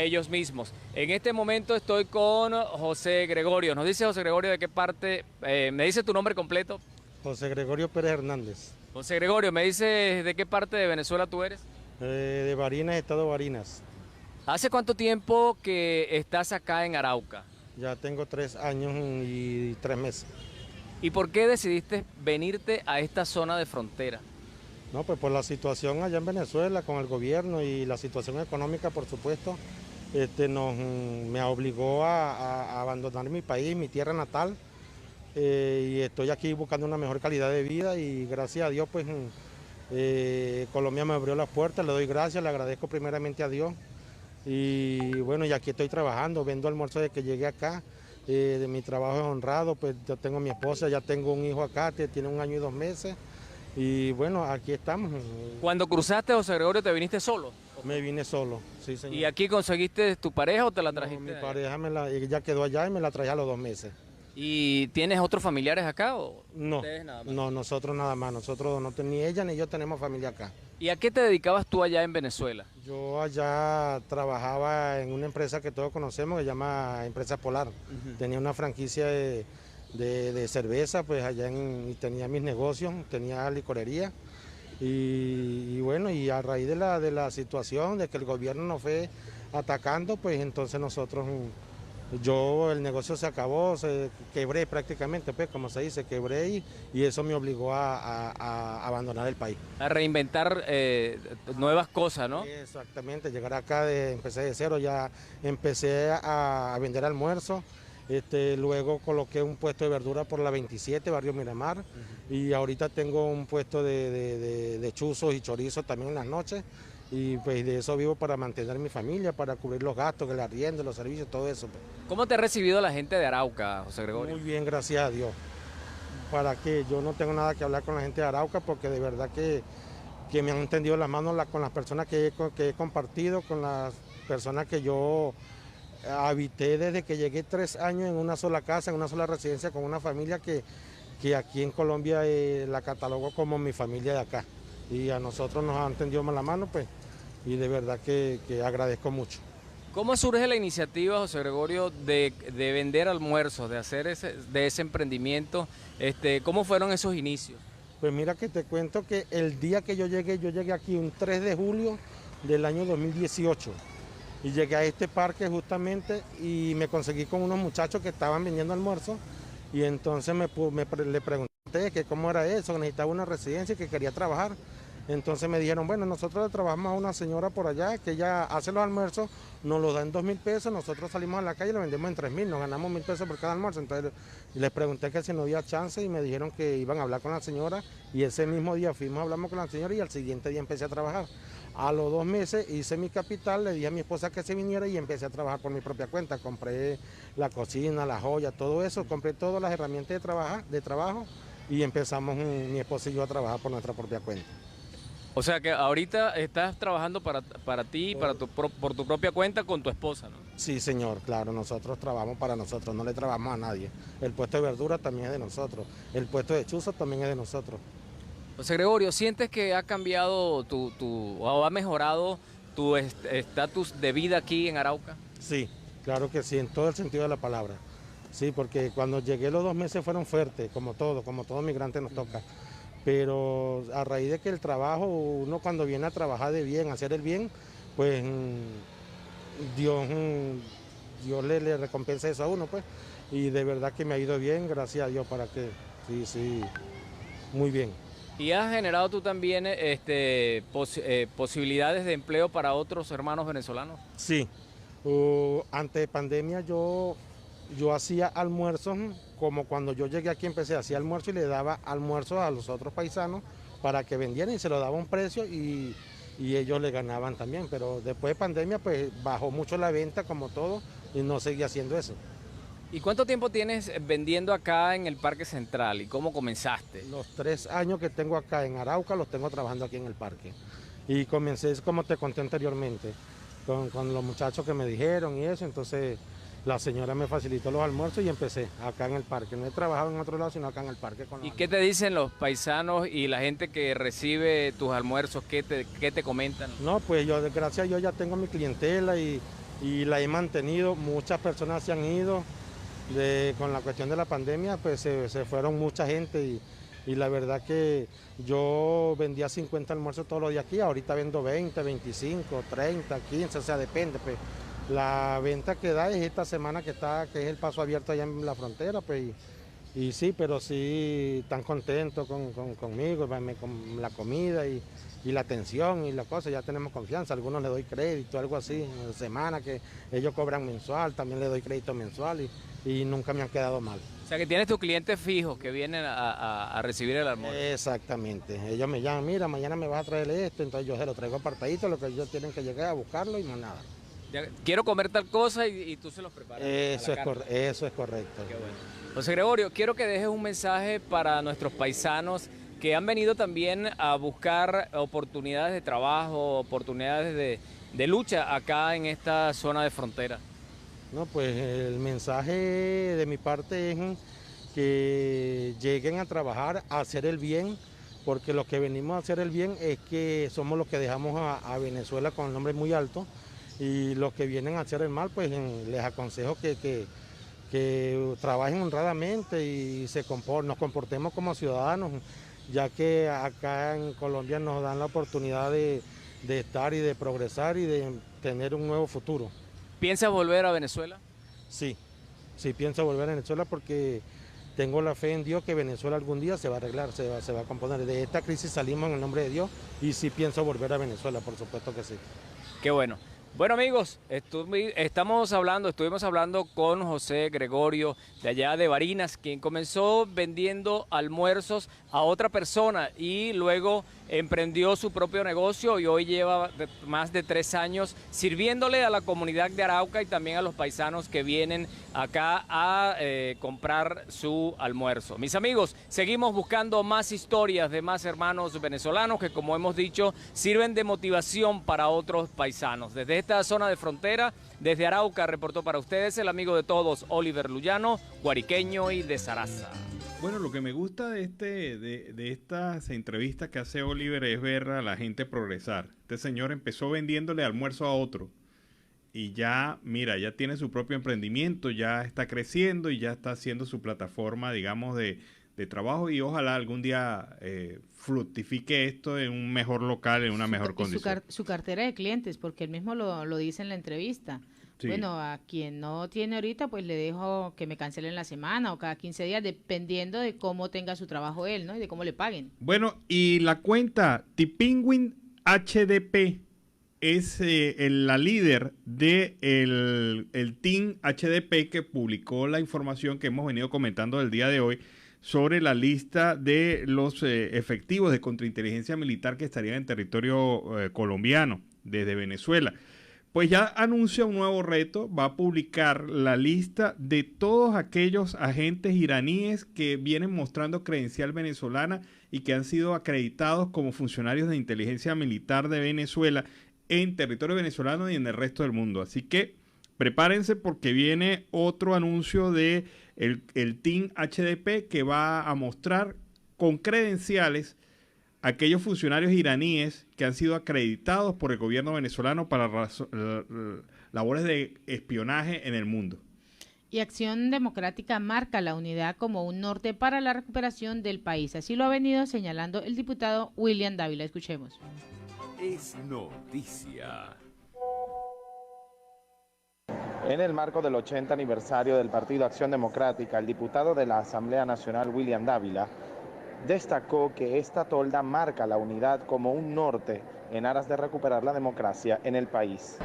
ellos mismos. En este momento estoy con José Gregorio. Nos dice José Gregorio de qué parte, me dice tu nombre completo. José Gregorio Pérez Hernández. José Gregorio, ¿me dices de qué parte de Venezuela tú eres? De Barinas, estado Barinas. ¿Hace cuánto tiempo que estás acá en Arauca? Ya tengo 3 años y 3 meses. ¿Y por qué decidiste venirte a esta zona de frontera? No, pues por la situación allá en Venezuela con el gobierno y la situación económica, por supuesto, me obligó a abandonar mi país, mi tierra natal, y estoy aquí buscando una mejor calidad de vida y gracias a Dios, pues Colombia me abrió las puertas, le doy gracias, le agradezco primeramente a Dios y bueno, y aquí estoy trabajando, vendo almuerzo desde que llegué acá. De mi trabajo es honrado, pues yo tengo a mi esposa, ya tengo un hijo acá, que tiene 1 año y 2 meses. Y bueno, aquí estamos. Cuando cruzaste, José Gregorio, ¿te viniste solo? Me vine solo, sí señor. ¿Y aquí conseguiste tu pareja o te la No, trajiste? mi pareja ella quedó allá y me la traje a los 2 meses. ¿Y tienes otros familiares acá o No, ustedes nada más? no, nosotros nada más, nosotros no, ni ella ni yo tenemos familia acá. ¿Y a qué te dedicabas tú allá en Venezuela? Yo allá trabajaba en una empresa que todos conocemos, que se llama Empresa Polar. Tenía una franquicia de cerveza, pues allá y tenía mis negocios, tenía licorería. Y bueno, y a raíz de la situación, de que el gobierno nos fue atacando, pues entonces nosotros, el negocio se acabó, quebré prácticamente, pues como se dice, quebré y eso me obligó a abandonar el país. A reinventar nuevas cosas, ¿no? Exactamente, llegar acá, empecé de cero, ya empecé a vender almuerzo. Luego coloqué un puesto de verdura por la 27, barrio Miramar, y ahorita tengo un puesto de chuzos y chorizos también en las noches, y pues de eso vivo para mantener mi familia, para cubrir los gastos, el arriendo, los servicios, todo eso. ¿Cómo te ha recibido la gente de Arauca, José Gregorio? Muy bien, gracias a Dios. Para que yo no tengo nada que hablar con la gente de Arauca, porque de verdad que me han tendido las manos con las personas que he compartido, con las personas que yo habité desde que llegué 3 años en una sola casa, en una sola residencia, con una familia que aquí en Colombia la catalogo como mi familia de acá. Y a nosotros nos han tendido la mano, pues, y de verdad que agradezco mucho. ¿Cómo surge la iniciativa, José Gregorio, de vender almuerzos, de hacer ese emprendimiento? ¿Cómo fueron esos inicios? Pues mira que te cuento que el día que yo llegué aquí un 3 de julio del año 2018. Y llegué a este parque justamente y me conseguí con unos muchachos que estaban vendiendo almuerzo y entonces le pregunté que cómo era eso, que necesitaba una residencia y que quería trabajar. Entonces me dijeron, bueno, nosotros le trabajamos a una señora por allá que ella hace los almuerzos, nos los da en 2.000 pesos, nosotros salimos a la calle y lo vendemos en 3.000, nos ganamos 1.000 pesos por cada almuerzo. Entonces les pregunté que si no había chance y me dijeron que iban a hablar con la señora y ese mismo día hablamos con la señora y al siguiente día empecé a trabajar. A los 2 meses hice mi capital, le dije a mi esposa que se viniera y empecé a trabajar por mi propia cuenta. Compré la cocina, la joya, todo eso, compré todas las herramientas de trabajo y empezamos mi esposa y yo a trabajar por nuestra propia cuenta. O sea que ahorita estás trabajando para ti, por tu propia cuenta con tu esposa, ¿no? Sí, señor, claro, nosotros trabajamos para nosotros, no le trabajamos a nadie. El puesto de verdura también es de nosotros, el puesto de chuzos también es de nosotros. José Gregorio, ¿sientes que ha cambiado o ha mejorado tu estatus de vida aquí en Arauca? Sí, claro que sí, en todo el sentido de la palabra. Sí, porque cuando llegué los 2 meses fueron fuertes, como todo migrante nos toca. Pero a raíz de que el trabajo, uno cuando viene a trabajar de bien, a hacer el bien, pues Dios le recompensa eso a uno, pues. Y de verdad que me ha ido bien, gracias a Dios, para que, sí, muy bien. ¿Y has generado tú también posibilidades de empleo para otros hermanos venezolanos? Sí, antes de pandemia yo hacía almuerzos, como cuando yo llegué aquí empecé, hacía almuerzo y le daba almuerzos a los otros paisanos para que vendieran y se lo daba un precio y ellos le ganaban también, pero después de pandemia pues bajó mucho la venta como todo y no seguía haciendo eso. ¿Y cuánto tiempo tienes vendiendo acá en el Parque Central y cómo comenzaste? Los 3 años que tengo acá en Arauca los tengo trabajando aquí en el parque y comencé como te conté anteriormente, con los muchachos que me dijeron y eso, entonces la señora me facilitó los almuerzos y empecé acá en el parque. No he trabajado en otro lado, sino acá en el parque. ¿Y qué te dicen los paisanos y la gente que recibe tus almuerzos? ¿Qué te comentan? No, pues yo, gracias a Dios, ya tengo mi clientela y la he mantenido. Muchas personas se han ido con la cuestión de la pandemia, pues se fueron mucha gente Y la verdad que yo vendía 50 almuerzos todos los días aquí, ahorita vendo 20, 25, 30, 15, o sea, depende, pues. La venta que da es esta semana que es el paso abierto allá en la frontera, pues, y sí, pero sí están contentos conmigo, con la comida y la atención y la cosa, ya tenemos confianza. Algunos le doy crédito, algo así, en semana que ellos cobran mensual, también le doy crédito mensual y nunca me han quedado mal. O sea que tienes tus clientes fijos que vienen a recibir el almuerzo. Exactamente, ellos me llaman, mira, mañana me vas a traer esto, entonces yo se lo traigo apartadito, lo que ellos tienen que llegar a buscarlo y más nada. Quiero comer tal cosa y tú se los preparas. Eso es correcto. Qué bueno. José Gregorio, quiero que dejes un mensaje para nuestros paisanos que han venido también a buscar oportunidades de trabajo, oportunidades de lucha acá en esta zona de frontera. No, pues el mensaje de mi parte es que lleguen a trabajar, a hacer el bien, porque los que venimos a hacer el bien es que somos los que dejamos a Venezuela con el nombre muy alto, y los que vienen a hacer el mal, pues les aconsejo que trabajen honradamente y nos comportemos como ciudadanos, ya que acá en Colombia nos dan la oportunidad de estar y de progresar y de tener un nuevo futuro. ¿Piensas volver a Venezuela? Sí pienso volver a Venezuela porque tengo la fe en Dios que Venezuela algún día se va a arreglar, se va a componer. De esta crisis salimos en el nombre de Dios y sí pienso volver a Venezuela, por supuesto que sí. Qué bueno. Bueno amigos, estuvimos hablando con José Gregorio de allá de Barinas, quien comenzó vendiendo almuerzos a otra persona y luego emprendió su propio negocio y hoy lleva más de 3 años sirviéndole a la comunidad de Arauca y también a los paisanos que vienen acá a comprar su almuerzo. Mis amigos, seguimos buscando más historias de más hermanos venezolanos que, como hemos dicho, sirven de motivación para otros paisanos. Desde esta zona de frontera, desde Arauca, reportó para ustedes el amigo de todos, Oliver Luyano, guariqueño y de Zaraza. Bueno, lo que me gusta de estas entrevistas que hace Oliver es ver a la gente progresar. Este señor empezó vendiéndole almuerzo a otro y ya, mira, ya tiene su propio emprendimiento, ya está creciendo y ya está haciendo su plataforma, digamos, de trabajo y ojalá algún día fructifique esto en un mejor local, en una mejor condición. Su cartera de clientes, porque él mismo lo dice en la entrevista. Sí. Bueno, a quien no tiene ahorita, pues le dejo que me cancelen la semana o cada 15 días, dependiendo de cómo tenga su trabajo él, ¿no? Y de cómo le paguen. Bueno, y la cuenta T-Penguin HDP es la líder de el Team HDP que publicó la información que hemos venido comentando el día de hoy sobre la lista de los efectivos de contrainteligencia militar que estarían en territorio colombiano desde Venezuela. Pues ya anuncia un nuevo reto, va a publicar la lista de todos aquellos agentes iraníes que vienen mostrando credencial venezolana y que han sido acreditados como funcionarios de inteligencia militar de Venezuela en territorio venezolano y en el resto del mundo. Así que prepárense porque viene otro anuncio de el Team HDP que va a mostrar con credenciales aquellos funcionarios iraníes que han sido acreditados por el gobierno venezolano para labores de espionaje en el mundo. Y Acción Democrática marca la unidad como un norte para la recuperación del país. Así lo ha venido señalando el diputado William Dávila. Escuchemos. Es noticia. En el marco del 80 aniversario del Partido Acción Democrática, el diputado de la Asamblea Nacional, William Dávila, destacó que esta tolda marca la unidad como un norte en aras de recuperar la democracia en el país.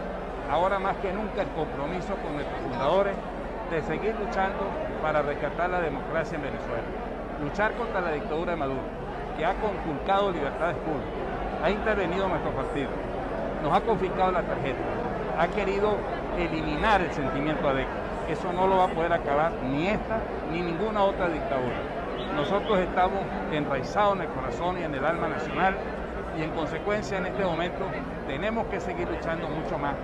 Ahora más que nunca el compromiso con nuestros fundadores de seguir luchando para rescatar la democracia en Venezuela. Luchar contra la dictadura de Maduro, que ha conculcado libertades públicas, ha intervenido nuestro partido, nos ha confiscado la tarjeta, ha querido eliminar el sentimiento ADECO. Eso no lo va a poder acabar ni esta ni ninguna otra dictadura. Nosotros estamos enraizados en el corazón y en el alma nacional y en consecuencia en este momento tenemos que seguir luchando mucho más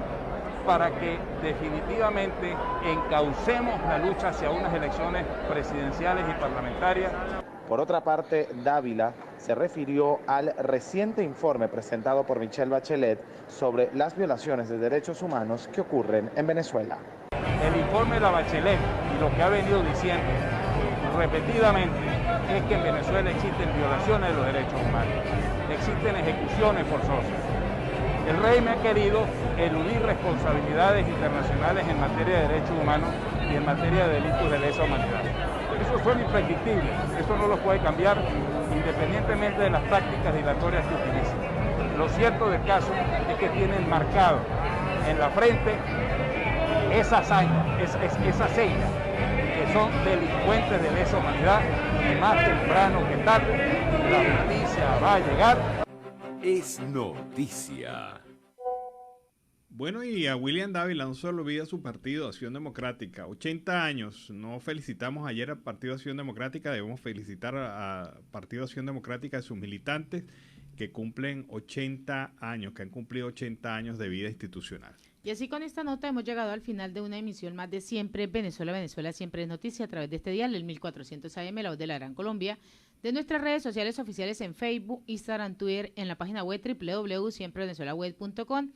para que definitivamente encaucemos la lucha hacia unas elecciones presidenciales y parlamentarias. Por otra parte, Dávila se refirió al reciente informe presentado por Michelle Bachelet sobre las violaciones de derechos humanos que ocurren en Venezuela. El informe de la Bachelet y lo que ha venido diciendo repetidamente es que en Venezuela existen violaciones de los derechos humanos, existen ejecuciones forzosas. El régimen ha querido eludir responsabilidades internacionales en materia de derechos humanos y en materia de delitos de lesa humanidad. Eso son imprescriptibles, eso no lo puede cambiar independientemente de las prácticas dilatorias que utilicen. Lo cierto del caso es que tienen marcado en la frente esa hazaña, esa seña, que son delincuentes de lesa humanidad, y más temprano que tarde la justicia va a llegar. Es noticia. Bueno, y a William Dávila no se le olvida su partido, Acción Democrática. 80 años. No felicitamos ayer al Partido Acción Democrática, debemos felicitar a Partido Acción Democrática de sus militantes que cumplen 80 años, que han cumplido 80 años de vida institucional. Y así con esta nota hemos llegado al final de una emisión más de Siempre Venezuela. Venezuela siempre es noticia a través de este dial, el 1400 AM, la voz de la Gran Colombia, de nuestras redes sociales oficiales en Facebook, Instagram, Twitter, en la página web www.siemprevenezuelaweb.com,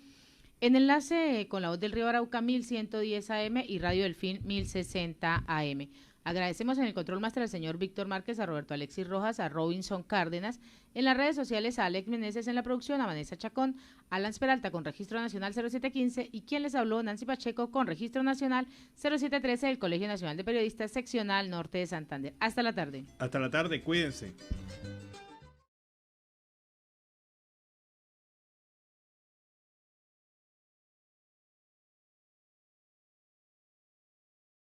en enlace con la voz del Río Arauca 1110 AM y Radio Delfín 1060 AM. Agradecemos en el control máster al señor Víctor Márquez, a Roberto Alexis Rojas, a Robinson Cárdenas, en las redes sociales a Alex Meneses en la producción, a Vanessa Chacón, a Lance Peralta con Registro Nacional 0715 y quien les habló, Nancy Pacheco con Registro Nacional 0713 del Colegio Nacional de Periodistas Seccional Norte de Santander. Hasta la tarde. Hasta la tarde, cuídense.